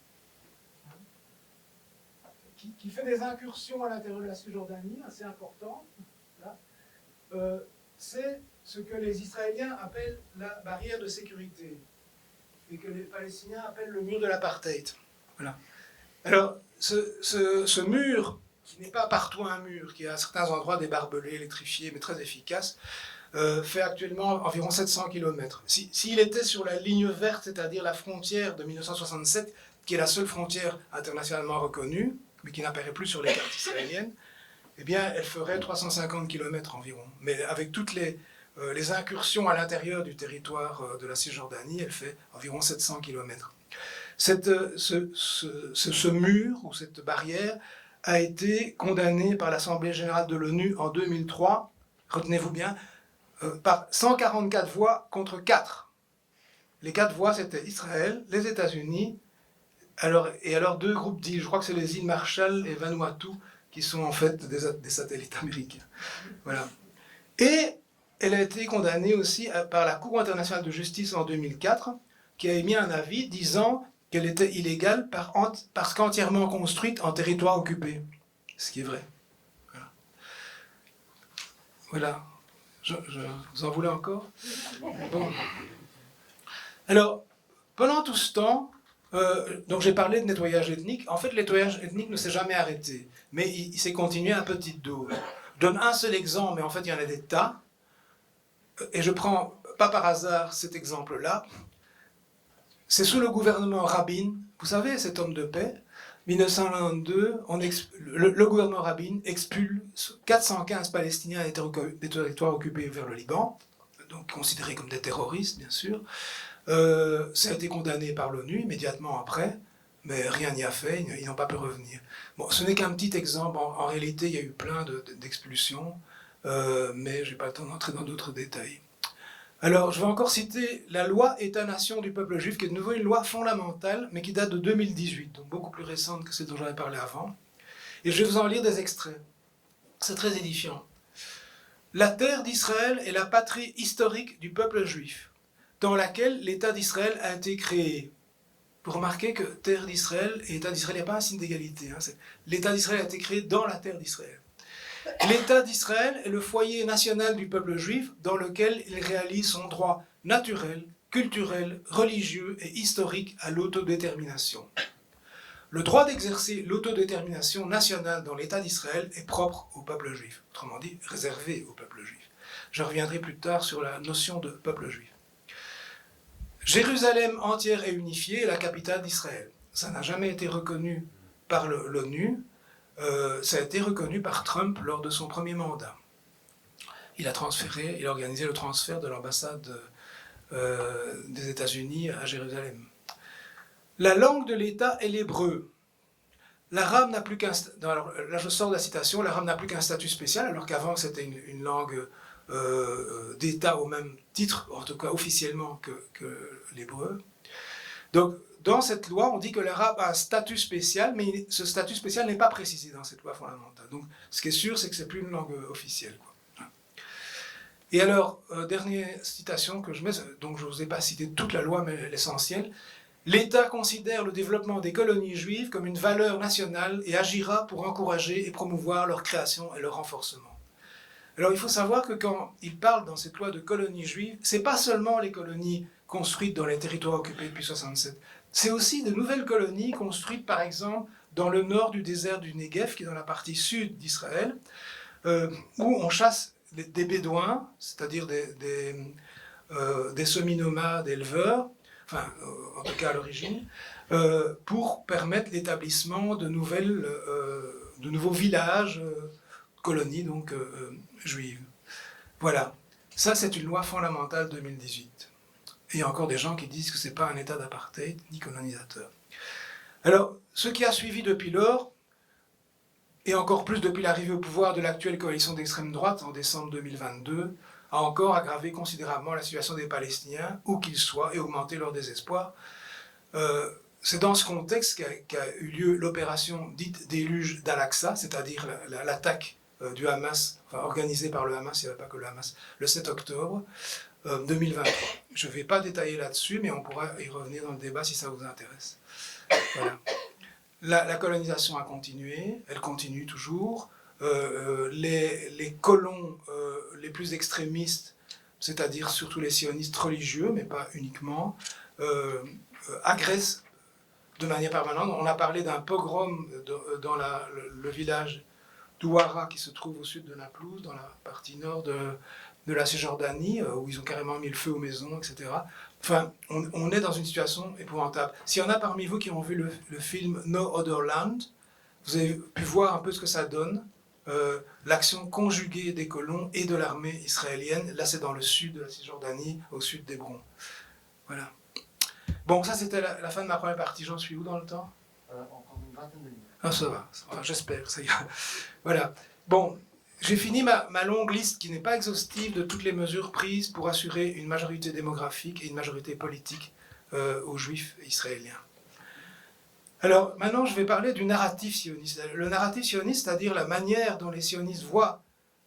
qui fait des incursions à l'intérieur de la Cisjordanie, assez importantes. C'est ce que les Israéliens appellent la barrière de sécurité, et que les Palestiniens appellent le mur de l'apartheid. Voilà. Alors, ce mur, qui n'est pas partout un mur, qui est à certains endroits des barbelés électrifiés, mais très efficace, fait actuellement environ 700 km. S'il était sur la ligne verte, c'est-à-dire la frontière de 1967, qui est la seule frontière internationalement reconnue, mais qui n'apparaît plus sur les cartes israéliennes, eh bien, elle ferait 350 km environ. Mais avec toutes les incursions à l'intérieur du territoire de la Cisjordanie, elle fait environ 700 km. Ce mur, ou cette barrière, a été condamné par l'Assemblée générale de l'ONU en 2003, retenez-vous bien, par 144 voix contre 4. Les 4 voix, c'était Israël, les États-Unis, et alors 2 groupes d'îles, je crois que c'est les îles Marshall et Vanuatu, qui sont en fait des satellites américains. Voilà. Et elle a été condamnée aussi par la Cour internationale de justice en 2004, qui a émis un avis disant qu'elle était illégale parce qu'entièrement construite en territoire occupé. Ce qui est vrai. Voilà. Vous en voulez encore? Bon. Alors, pendant tout ce temps, donc j'ai parlé de nettoyage ethnique. En fait, le nettoyage ethnique ne s'est jamais arrêté, mais il s'est continué à petite dose. Je donne un seul exemple, mais en fait, il y en a des tas. Et je prends, pas par hasard, cet exemple-là. C'est sous le gouvernement Rabin, vous savez, cet homme de paix, 1992, le gouvernement Rabin expulse 415 Palestiniens des territoires occupés vers le Liban, donc considérés comme des terroristes, bien sûr. Ça a été condamné par l'ONU immédiatement après, mais rien n'y a fait, ils n'ont pas pu revenir. Bon, ce n'est qu'un petit exemple, en réalité il y a eu plein d'expulsions, mais je n'ai pas le temps d'entrer dans d'autres détails. Alors, je vais encore citer la loi État-nation du peuple juif, qui est de nouveau une loi fondamentale, mais qui date de 2018, donc beaucoup plus récente que celle dont j'avais parlé avant. Et je vais vous en lire des extraits. C'est très édifiant. La terre d'Israël est la patrie historique du peuple juif, dans laquelle l'État d'Israël a été créé. Vous remarquez que terre d'Israël et État d'Israël, il n'y a pas un signe d'égalité. L'État d'Israël a été créé dans la terre d'Israël. L'État d'Israël est le foyer national du peuple juif dans lequel il réalise son droit naturel, culturel, religieux et historique à l'autodétermination. Le droit d'exercer l'autodétermination nationale dans l'État d'Israël est propre au peuple juif, autrement dit réservé au peuple juif. Je reviendrai plus tard sur la notion de peuple juif. Jérusalem entière et unifiée est la capitale d'Israël. Ça n'a jamais été reconnu par l'ONU. Ça a été reconnu par Trump lors de son premier mandat. Il a organisé le transfert de l'ambassade des États-Unis à Jérusalem. La langue de l'État est l'hébreu. L'arabe n'a plus qu'un... Alors là, je sors de la citation. L'arabe n'a plus qu'un statut spécial, alors qu'avant, c'était une langue d'État au même titre, en tout cas officiellement, que l'hébreu. Donc, dans cette loi, on dit que l'arabe a un statut spécial, mais ce statut spécial n'est pas précisé dans cette loi fondamentale. Donc, ce qui est sûr, c'est que ce n'est plus une langue officielle, quoi. Et alors, dernière citation que je mets, donc je ne vous ai pas cité toute la loi, mais l'essentiel. L'État considère le développement des colonies juives comme une valeur nationale et agira pour encourager et promouvoir leur création et leur renforcement. Alors, il faut savoir que quand il parle dans cette loi de colonies juives, ce n'est pas seulement les colonies construites dans les territoires occupés depuis 1967. C'est aussi de nouvelles colonies construites, par exemple, dans le nord du désert du Negev, qui est dans la partie sud d'Israël, où on chasse des bédouins, c'est-à-dire des semi-nomades éleveurs, enfin, en tout cas à l'origine, pour permettre l'établissement de nouveaux villages, colonies donc juives. Voilà. Ça, c'est une loi fondamentale 2018. Et il y a encore des gens qui disent que ce n'est pas un état d'apartheid ni colonisateur. Alors, ce qui a suivi depuis lors, et encore plus depuis l'arrivée au pouvoir de l'actuelle coalition d'extrême droite en décembre 2022, a encore aggravé considérablement la situation des Palestiniens, où qu'ils soient, et augmenté leur désespoir. C'est dans ce contexte qu'a eu lieu l'opération dite déluge d'Al-Aqsa, c'est-à-dire l'attaque du Hamas, enfin organisée par le Hamas, il n'y avait pas que le Hamas, le 7 octobre 2023. Je ne vais pas détailler là-dessus, mais on pourra y revenir dans le débat si ça vous intéresse. Voilà. La colonisation a continué, elle continue toujours. Les colons les plus extrémistes, c'est-à-dire surtout les sionistes religieux, mais pas uniquement, agressent de manière permanente. On a parlé d'un pogrom dans le village d'Ouara, qui se trouve au sud de Naplouse, dans la partie nord de la Cisjordanie, où ils ont carrément mis le feu aux maisons, etc. Enfin, on est dans une situation épouvantable. S'il y en a parmi vous qui ont vu le film No Other Land, vous avez pu voir un peu ce que ça donne, l'action conjuguée des colons et de l'armée israélienne. Là, c'est dans le sud de la Cisjordanie, au sud d'Hébron. Voilà. Bon, ça, c'était la fin de ma première partie. J'en suis où dans le temps? Encore une vingtaine de minutes. Ah, ça va, j'espère, ça ira. Voilà. Bon, j'ai fini ma longue liste qui n'est pas exhaustive de toutes les mesures prises pour assurer une majorité démographique et une majorité politique aux Juifs israéliens. Alors, maintenant, je vais parler du narratif sioniste. Le narratif sioniste, c'est-à-dire la manière dont les sionistes voient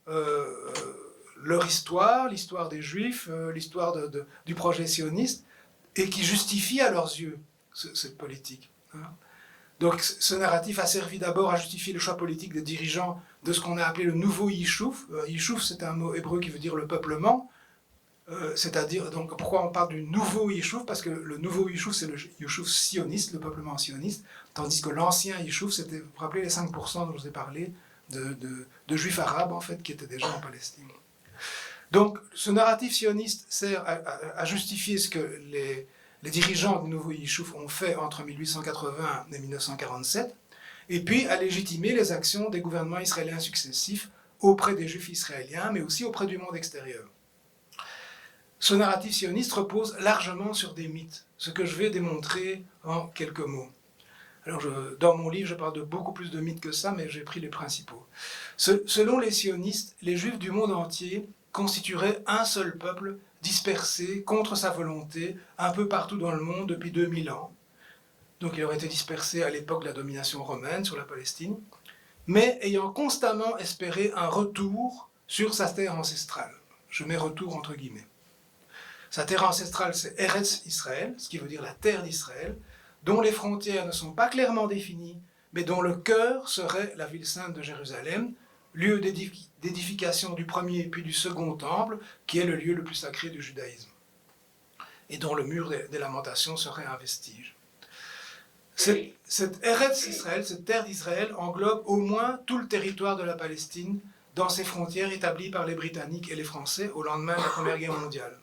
leur histoire, l'histoire des Juifs, l'histoire du projet sioniste, et qui justifie à leurs yeux cette politique. Donc, ce narratif a servi d'abord à justifier le choix politique des dirigeants de ce qu'on a appelé le nouveau Yishuv. Yishuv, c'est un mot hébreu qui veut dire le peuplement. C'est-à-dire, donc, pourquoi on parle du nouveau Yishuv? Parce que le nouveau Yishuv, c'est le Yishuv sioniste, le peuplement sioniste, tandis que l'ancien Yishuv, c'était, vous vous rappelez, les 5% dont je vous ai parlé, de Juifs arabes, en fait, qui étaient déjà en Palestine. Donc, ce narratif sioniste sert à justifier ce que les dirigeants du nouveau Yishuv ont fait entre 1880 et 1947, et puis à légitimer les actions des gouvernements israéliens successifs auprès des Juifs israéliens, mais aussi auprès du monde extérieur. Ce narratif sioniste repose largement sur des mythes, ce que je vais démontrer en quelques mots. Alors, dans mon livre, je parle de beaucoup plus de mythes que ça, mais j'ai pris les principaux. Selon les sionistes, les Juifs du monde entier constitueraient un seul peuple dispersé contre sa volonté un peu partout dans le monde depuis 2000 ans. Donc il aurait été dispersé à l'époque de la domination romaine sur la Palestine, mais ayant constamment espéré un retour sur sa terre ancestrale. Je mets retour entre guillemets. Sa terre ancestrale, c'est Eretz Israël, ce qui veut dire la terre d'Israël, dont les frontières ne sont pas clairement définies, mais dont le cœur serait la ville sainte de Jérusalem, lieu d'édification du premier puis du second temple, qui est le lieu le plus sacré du judaïsme, et dont le mur des lamentations serait un vestige. Cette Eretz Israël, cette terre d'Israël, englobe au moins tout le territoire de la Palestine dans ses frontières établies par les Britanniques et les Français au lendemain de la Première Guerre mondiale.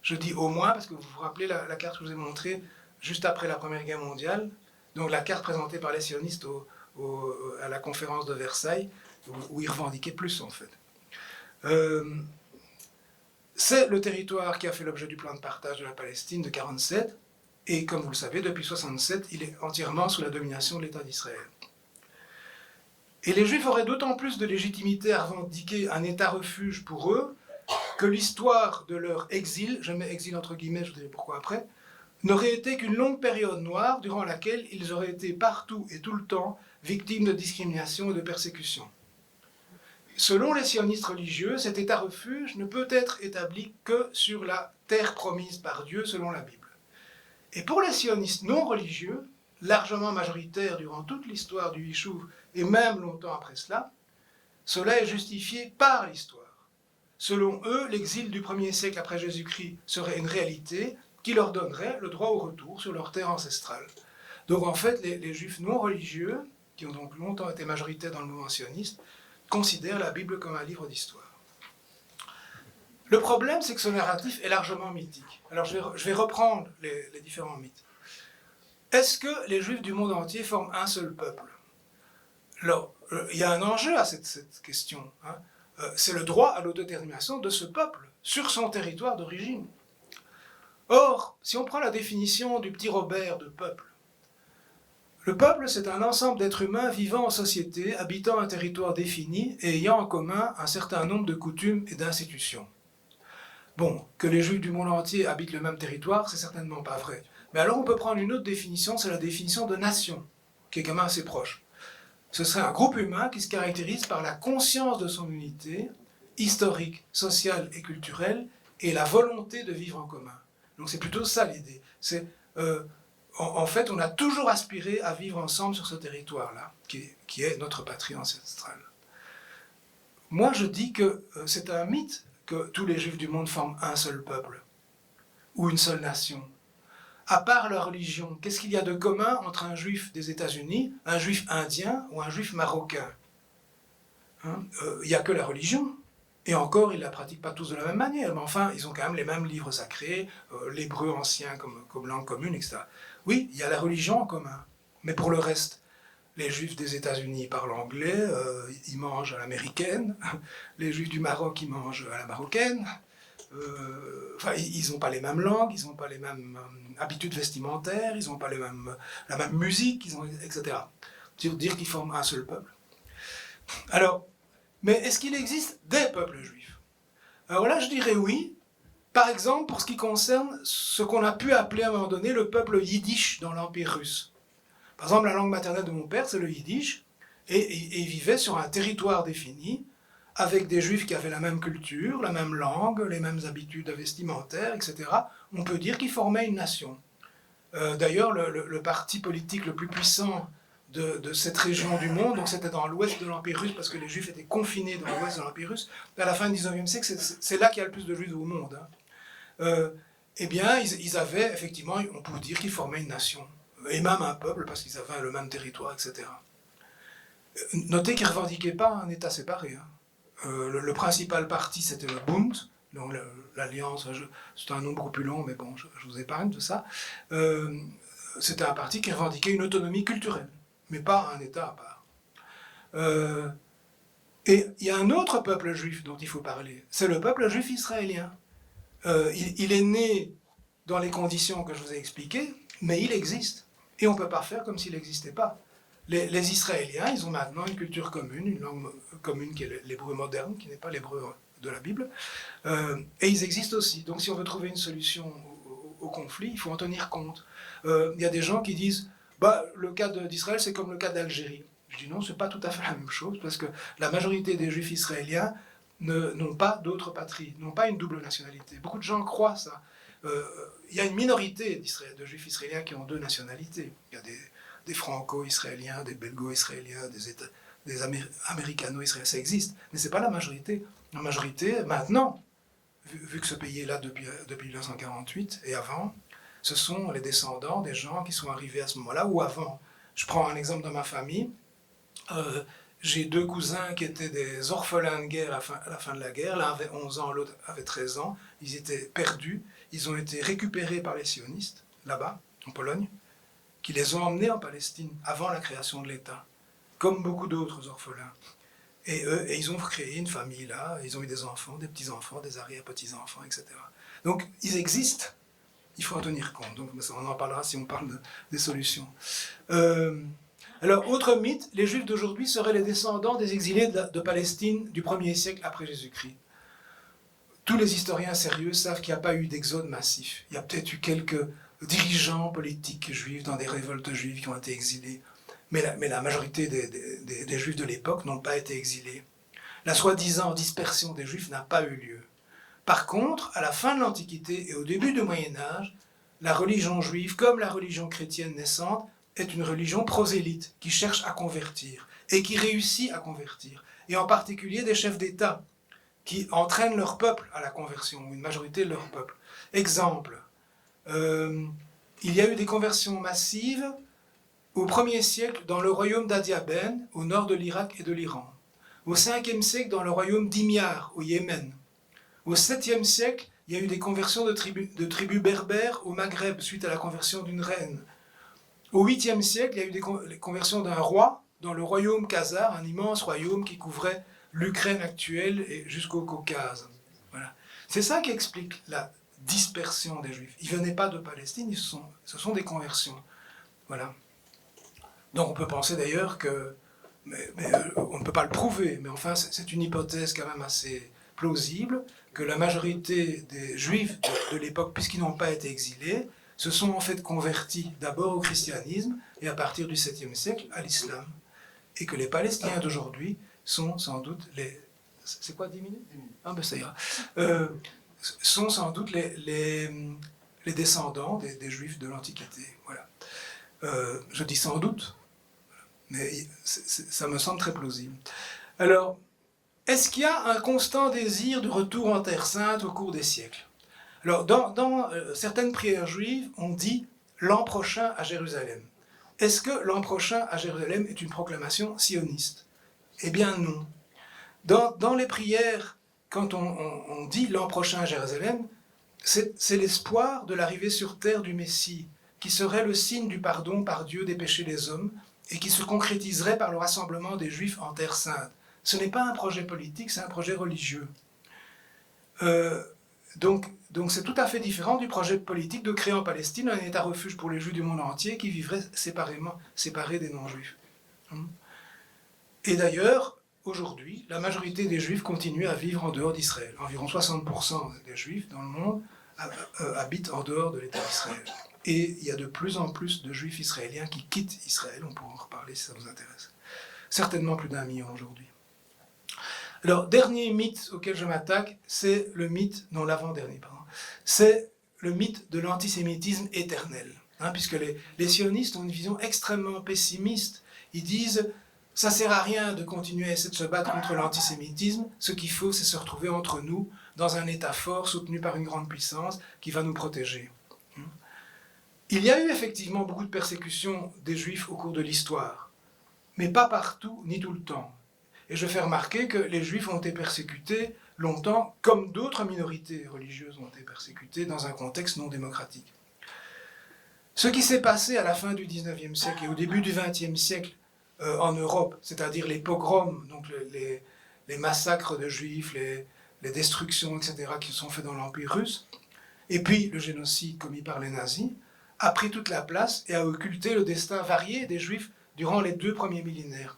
Je dis au moins parce que vous vous rappelez la carte que je vous ai montrée juste après la Première Guerre mondiale, donc la carte présentée par les sionistes à la conférence de Versailles, où ils revendiquaient plus en fait. C'est le territoire qui a fait l'objet du plan de partage de la Palestine de 1947, et comme vous le savez, depuis 1967, il est entièrement sous la domination de l'État d'Israël. Et les Juifs auraient d'autant plus de légitimité à revendiquer un État refuge pour eux que l'histoire de leur exil, je mets exil entre guillemets, je vous dirai pourquoi après, n'aurait été qu'une longue période noire durant laquelle ils auraient été partout et tout le temps victimes de discrimination et de persécution. Selon les sionistes religieux, cet État refuge ne peut être établi que sur la terre promise par Dieu selon la Bible. Et pour les sionistes non religieux, largement majoritaires durant toute l'histoire du Yishuv et même longtemps après cela, cela est justifié par l'histoire. Selon eux, l'exil du 1er siècle après Jésus-Christ serait une réalité qui leur donnerait le droit au retour sur leur terre ancestrale. Donc en fait, les Juifs non religieux, qui ont donc longtemps été majoritaires dans le mouvement sioniste, considèrent la Bible comme un livre d'histoire. Le problème, c'est que ce narratif est largement mythique. Alors je vais reprendre les différents mythes. Est-ce que les Juifs du monde entier forment un seul peuple? Alors, il y a un enjeu à cette question. C'est le droit à l'autodétermination de ce peuple sur son territoire d'origine. Or, si on prend la définition du petit Robert de peuple, le peuple, c'est un ensemble d'êtres humains vivant en société, habitant un territoire défini et ayant en commun un certain nombre de coutumes et d'institutions. Bon, que les Juifs du monde entier habitent le même territoire, c'est certainement pas vrai. Mais alors on peut prendre une autre définition, c'est la définition de nation, qui est quand même assez proche. Ce serait un groupe humain qui se caractérise par la conscience de son unité, historique, sociale et culturelle, et la volonté de vivre en commun. Donc c'est plutôt ça l'idée. En fait, on a toujours aspiré à vivre ensemble sur ce territoire-là, qui est notre patrie ancestrale. Moi, je dis que c'est un mythe que tous les Juifs du monde forment un seul peuple, ou une seule nation. À part leur religion, qu'est-ce qu'il y a de commun entre un Juif des États-Unis, un Juif indien ou un Juif marocain? Il n'y a que la religion. Et encore, ils ne la pratiquent pas tous de la même manière, mais enfin, ils ont quand même les mêmes livres sacrés, l'hébreu ancien comme langue commune, etc. Oui, il y a la religion en commun, mais pour le reste, Les Juifs des États-Unis parlent anglais, ils mangent à l'américaine. Les Juifs du Maroc, ils mangent à la marocaine. Enfin, ils n'ont pas les mêmes langues, ils n'ont pas les mêmes habitudes vestimentaires, ils n'ont pas la même musique, etc. Dire qu'ils forment un seul peuple. Alors, mais est-ce qu'il existe des peuples juifs? Alors là, je dirais oui. Par exemple, pour ce qui concerne ce qu'on a pu appeler à un moment donné le peuple yiddish dans l'Empire russe. Par exemple, la langue maternelle de mon père, c'est le yiddish, et il vivait sur un territoire défini, avec des juifs qui avaient la même culture, la même langue, les mêmes habitudes vestimentaires, etc. On peut dire qu'ils formaient une nation. D'ailleurs, le parti politique le plus puissant de cette région du monde, donc c'était dans l'ouest de l'Empire russe, parce que les juifs étaient confinés dans l'ouest de l'Empire russe, à la fin du 19e siècle, c'est là qu'il y a le plus de juifs au monde. Eh bien, ils avaient, effectivement, on peut dire qu'ils formaient une nation, et même un peuple, parce qu'ils avaient le même territoire, etc. Notez qu'ils ne revendiquaient pas un État séparé. Le principal parti, c'était le Bund, donc l'Alliance, c'est un nom beaucoup plus long, mais bon, je vous épargne de ça. C'était un parti qui revendiquait une autonomie culturelle, mais pas un État à part. Et il y a un autre peuple juif dont il faut parler, c'est le peuple juif israélien. Il est né dans les conditions que je vous ai expliquées, mais il existe. Et on ne peut pas faire comme s'il n'existait pas. Les Israéliens, ils ont maintenant une culture commune, une langue commune qui est l'hébreu moderne, qui n'est pas l'hébreu de la Bible. Et ils existent aussi. Donc si on veut trouver une solution au conflit, il faut en tenir compte. Il y a des gens qui disent le cas d'Israël, c'est comme le cas d'Algérie. Je dis non, ce n'est pas tout à fait la même chose, parce que la majorité des Juifs israéliens n'ont pas d'autre patrie, n'ont pas une double nationalité. Beaucoup de gens croient ça. Il y a une minorité de Juifs israéliens qui ont deux nationalités. Il y a des franco-israéliens, des belgo-israéliens, des américano-israéliens, ça existe. Mais ce n'est pas la majorité. La majorité, maintenant, vu que ce pays est là depuis 1948 et avant, ce sont les descendants des gens qui sont arrivés à ce moment-là ou avant. Je prends un exemple de ma famille. J'ai deux cousins qui étaient des orphelins de guerre à la fin de la guerre. L'un avait 11 ans, l'autre avait 13 ans. Ils étaient perdus. Ils ont été récupérés par les sionistes, là-bas, en Pologne, qui les ont emmenés en Palestine avant la création de l'État, comme beaucoup d'autres orphelins. Et ils ont créé une famille là, ils ont eu des enfants, des petits-enfants, des arrière-petits-enfants, etc. Donc ils existent, il faut en tenir compte. Donc on en parlera si on parle des solutions. Alors, autre mythe, les Juifs d'aujourd'hui seraient les descendants des exilés de Palestine du 1er siècle après Jésus-Christ. Tous les historiens sérieux savent qu'il n'y a pas eu d'exode massif. Il y a peut-être eu quelques dirigeants politiques juifs dans des révoltes juives qui ont été exilés. Mais la majorité des Juifs de l'époque n'ont pas été exilés. La soi-disant dispersion des Juifs n'a pas eu lieu. Par contre, à la fin de l'Antiquité et au début du Moyen-Âge, la religion juive, comme la religion chrétienne naissante, est une religion prosélyte qui cherche à convertir et qui réussit à convertir. Et en particulier des chefs d'État qui entraînent leur peuple à la conversion, ou une majorité de leur peuple. Exemple, il y a eu des conversions massives au 1er siècle dans le royaume d'Adiabène, au nord de l'Irak et de l'Iran. Au 5e siècle dans le royaume d'Himyar, au Yémen. Au 7e siècle, il y a eu des conversions de tribus berbères au Maghreb, suite à la conversion d'une reine. Au 8e siècle, il y a eu des conversions d'un roi dans le royaume khazar, un immense royaume qui couvrait l'Ukraine actuelle et jusqu'au Caucase. Voilà. C'est ça qui explique la dispersion des Juifs. Ils ne venaient pas de Palestine, ce sont des conversions. Voilà. Donc on peut penser d'ailleurs que, on ne peut pas le prouver, mais enfin c'est une hypothèse quand même assez plausible, que la majorité des Juifs de l'époque, puisqu'ils n'ont pas été exilés, se sont en fait convertis d'abord au christianisme et à partir du 7e siècle à l'islam. Et que les Palestiniens d'aujourd'hui sont sans doute les... C'est quoi, 10 minutes? Ah ben ça ira. Sont sans doute les descendants des Juifs de l'Antiquité. Voilà. Je dis sans doute, mais ça me semble très plausible. Alors, est-ce qu'il y a un constant désir de retour en Terre Sainte au cours des siècles? Alors, dans certaines prières juives, on dit « l'an prochain à Jérusalem ». Est-ce que l'an prochain à Jérusalem est une proclamation sioniste? Eh bien non. Dans les prières, quand on dit « l'an prochain à Jérusalem », c'est l'espoir de l'arrivée sur terre du Messie, qui serait le signe du pardon par Dieu des péchés des hommes et qui se concrétiserait par le rassemblement des Juifs en Terre Sainte. Ce n'est pas un projet politique, c'est un projet religieux. Donc c'est tout à fait différent du projet politique de créer en Palestine un État refuge pour les Juifs du monde entier qui vivraient séparés des non-Juifs. Et d'ailleurs, aujourd'hui, la majorité des Juifs continuent à vivre en dehors d'Israël. Environ 60% des Juifs dans le monde habitent en dehors de l'État d'Israël. Et il y a de plus en plus de Juifs israéliens qui quittent Israël, on pourra en reparler si ça vous intéresse. Certainement plus d'1 million aujourd'hui. Alors, dernier mythe auquel je m'attaque, c'est le mythe, non l'avant-dernier, pardon, c'est le mythe de l'antisémitisme éternel. Puisque les sionistes ont une vision extrêmement pessimiste. Ils disent, ça ne sert à rien de continuer à essayer de se battre contre l'antisémitisme, ce qu'il faut, c'est se retrouver entre nous, dans un État fort, soutenu par une grande puissance, qui va nous protéger. Il y a eu effectivement beaucoup de persécutions des Juifs au cours de l'histoire, mais pas partout, ni tout le temps. Et je fais remarquer que les Juifs ont été persécutés longtemps, comme d'autres minorités religieuses ont été persécutées dans un contexte non démocratique. Ce qui s'est passé à la fin du XIXe siècle et au début du XXe siècle en Europe, c'est-à-dire les pogroms, donc les massacres de Juifs, les destructions, etc., qui se sont faits dans l'Empire russe, et puis le génocide commis par les nazis, a pris toute la place et a occulté le destin varié des Juifs durant les 2 premiers millénaires.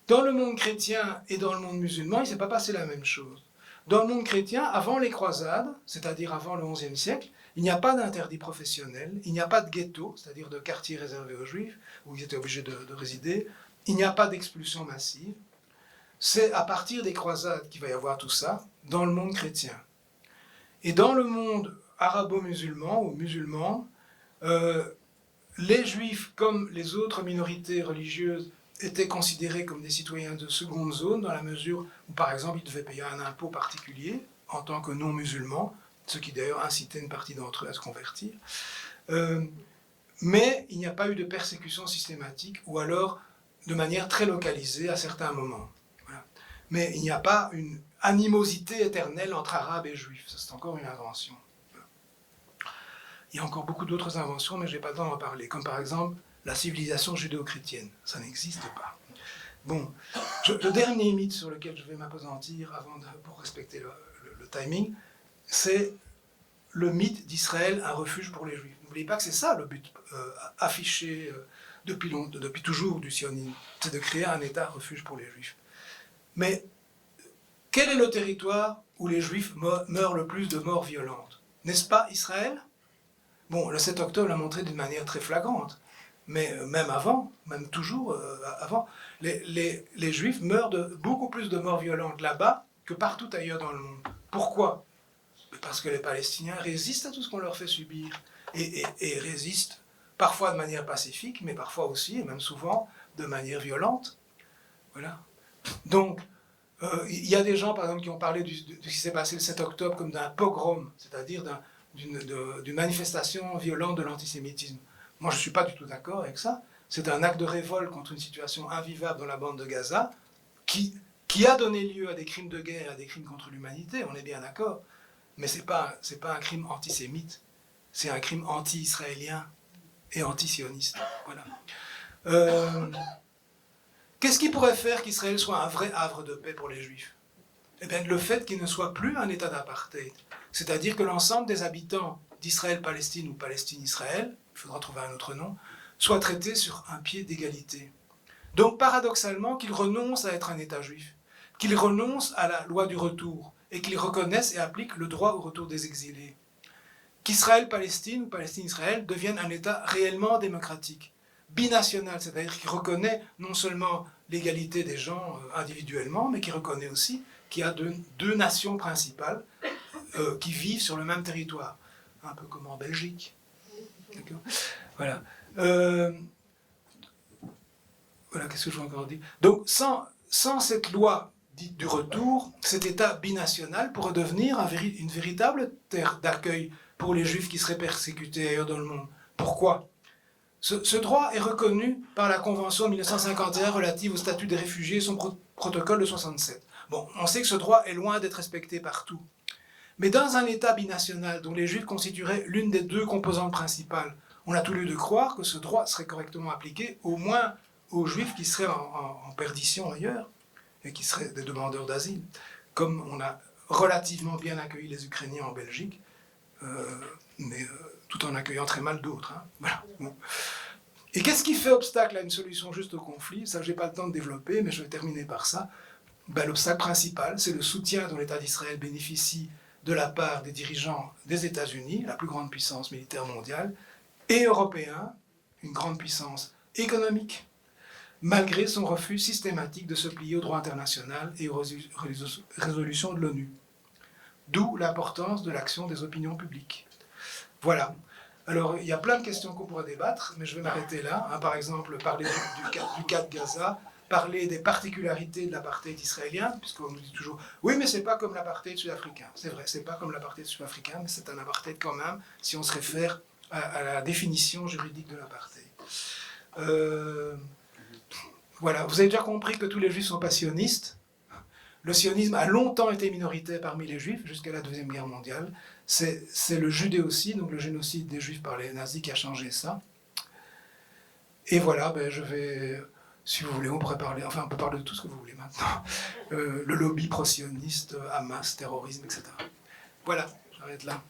Dans le monde chrétien et dans le monde musulman, il ne s'est pas passé la même chose. Dans le monde chrétien, avant les croisades, c'est-à-dire avant le XIe siècle, il n'y a pas d'interdit professionnel, il n'y a pas de ghetto, c'est-à-dire de quartier réservé aux Juifs, où ils étaient obligés de résider, il n'y a pas d'expulsion massive. C'est à partir des croisades qu'il va y avoir tout ça, dans le monde chrétien. Et dans le monde arabo-musulman ou musulman, les Juifs, comme les autres minorités religieuses, étaient considérés comme des citoyens de seconde zone, dans la mesure où, par exemple, ils devaient payer un impôt particulier en tant que non-musulmans, ce qui d'ailleurs incitait une partie d'entre eux à se convertir. Mais il n'y a pas eu de persécution systématique, ou alors de manière très localisée à certains moments. Voilà. Mais il n'y a pas une animosité éternelle entre Arabes et Juifs, ça c'est encore une invention. Voilà. Il y a encore beaucoup d'autres inventions, mais je n'ai pas le temps d'en parler, comme par exemple la civilisation judéo-chrétienne, ça n'existe pas. Bon, le dernier mythe sur lequel je vais m'appesantir pour respecter le timing, c'est le mythe d'Israël, un refuge pour les Juifs. N'oubliez pas que c'est ça le but affiché depuis toujours du sionisme, c'est de créer un État refuge pour les Juifs. Mais quel est le territoire où les Juifs meurent le plus de morts violentes? N'est-ce pas Israël? Bon, le 7 octobre l'a montré d'une manière très flagrante. Mais même avant, même toujours avant, les Juifs meurent de beaucoup plus de morts violentes là-bas que partout ailleurs dans le monde. Pourquoi? Parce que les Palestiniens résistent à tout ce qu'on leur fait subir et résistent parfois de manière pacifique, mais parfois aussi, et même souvent, de manière violente. Voilà. Donc, il y a des gens, par exemple, qui ont parlé de ce qui s'est passé le 7 octobre comme d'un pogrom, c'est-à-dire d'une manifestation violente de l'antisémitisme. Moi, je ne suis pas du tout d'accord avec ça. C'est un acte de révolte contre une situation invivable dans la bande de Gaza qui a donné lieu à des crimes de guerre, à des crimes contre l'humanité, on est bien d'accord. Mais ce n'est pas un crime antisémite, c'est un crime anti-israélien et anti-sioniste. Voilà. Qu'est-ce qui pourrait faire qu'Israël soit un vrai havre de paix pour les Juifs? Eh bien, le fait qu'il ne soit plus un État d'apartheid. C'est-à-dire que l'ensemble des habitants d'Israël-Palestine ou Palestine-Israël, il faudra trouver un autre nom, soient traités sur un pied d'égalité. Donc, paradoxalement, qu'ils renoncent à être un État juif, qu'ils renoncent à la loi du retour, et qu'ils reconnaissent et appliquent le droit au retour des exilés. Qu'Israël-Palestine ou Palestine-Israël devienne un État réellement démocratique, binational, c'est-à-dire qui reconnaît non seulement l'égalité des gens individuellement, mais qui reconnaît aussi qu'il y a deux nations principales qui vivent sur le même territoire, un peu comme en Belgique. D'accord ? Voilà. Voilà, qu'est-ce que je veux encore dire ? Donc, sans cette loi dite du retour, cet État binational pourrait devenir une véritable terre d'accueil pour les Juifs qui seraient persécutés ailleurs dans le monde. Pourquoi ? Ce droit est reconnu par la Convention de 1951 relative au statut des réfugiés et son protocole de 67. Bon, on sait que ce droit est loin d'être respecté partout. Mais dans un État binational dont les Juifs constitueraient l'une des deux composantes principales, on a tout lieu de croire que ce droit serait correctement appliqué au moins aux juifs qui seraient en perdition ailleurs et qui seraient des demandeurs d'asile, comme on a relativement bien accueilli les Ukrainiens en Belgique, mais tout en accueillant très mal d'autres. Hein. Voilà. Bon. Et qu'est-ce qui fait obstacle à une solution juste au conflit? Ça, je n'ai pas le temps de développer, mais je vais terminer par ça. Ben, l'obstacle principal, c'est le soutien dont l'État d'Israël bénéficie de la part des dirigeants des États-Unis, la plus grande puissance militaire mondiale, et européen, une grande puissance économique, malgré son refus systématique de se plier au droit international et aux résolutions de l'ONU. D'où l'importance de l'action des opinions publiques. Voilà. Alors, il y a plein de questions qu'on pourrait débattre, mais je vais m'arrêter là. Hein, par exemple, parler du cas de Gaza, parler des particularités de l'apartheid israélien, puisqu'on nous dit toujours « Oui, mais c'est pas comme l'apartheid sud-africain ». C'est vrai, c'est pas comme l'apartheid sud-africain, mais c'est un apartheid quand même, si on se réfère à la définition juridique de l'apartheid. Voilà, vous avez déjà compris que tous les juifs sont pas sionistes. Le sionisme a longtemps été minoritaire parmi les juifs, jusqu'à la Deuxième Guerre mondiale. C'est le judéocide, donc le génocide des juifs par les nazis, qui a changé ça. Et voilà, ben je vais, si vous voulez, on pourrait parler, enfin on peut parler de tout ce que vous voulez maintenant. Le lobby pro-sioniste, Hamas, terrorisme, etc. Voilà, j'arrête là.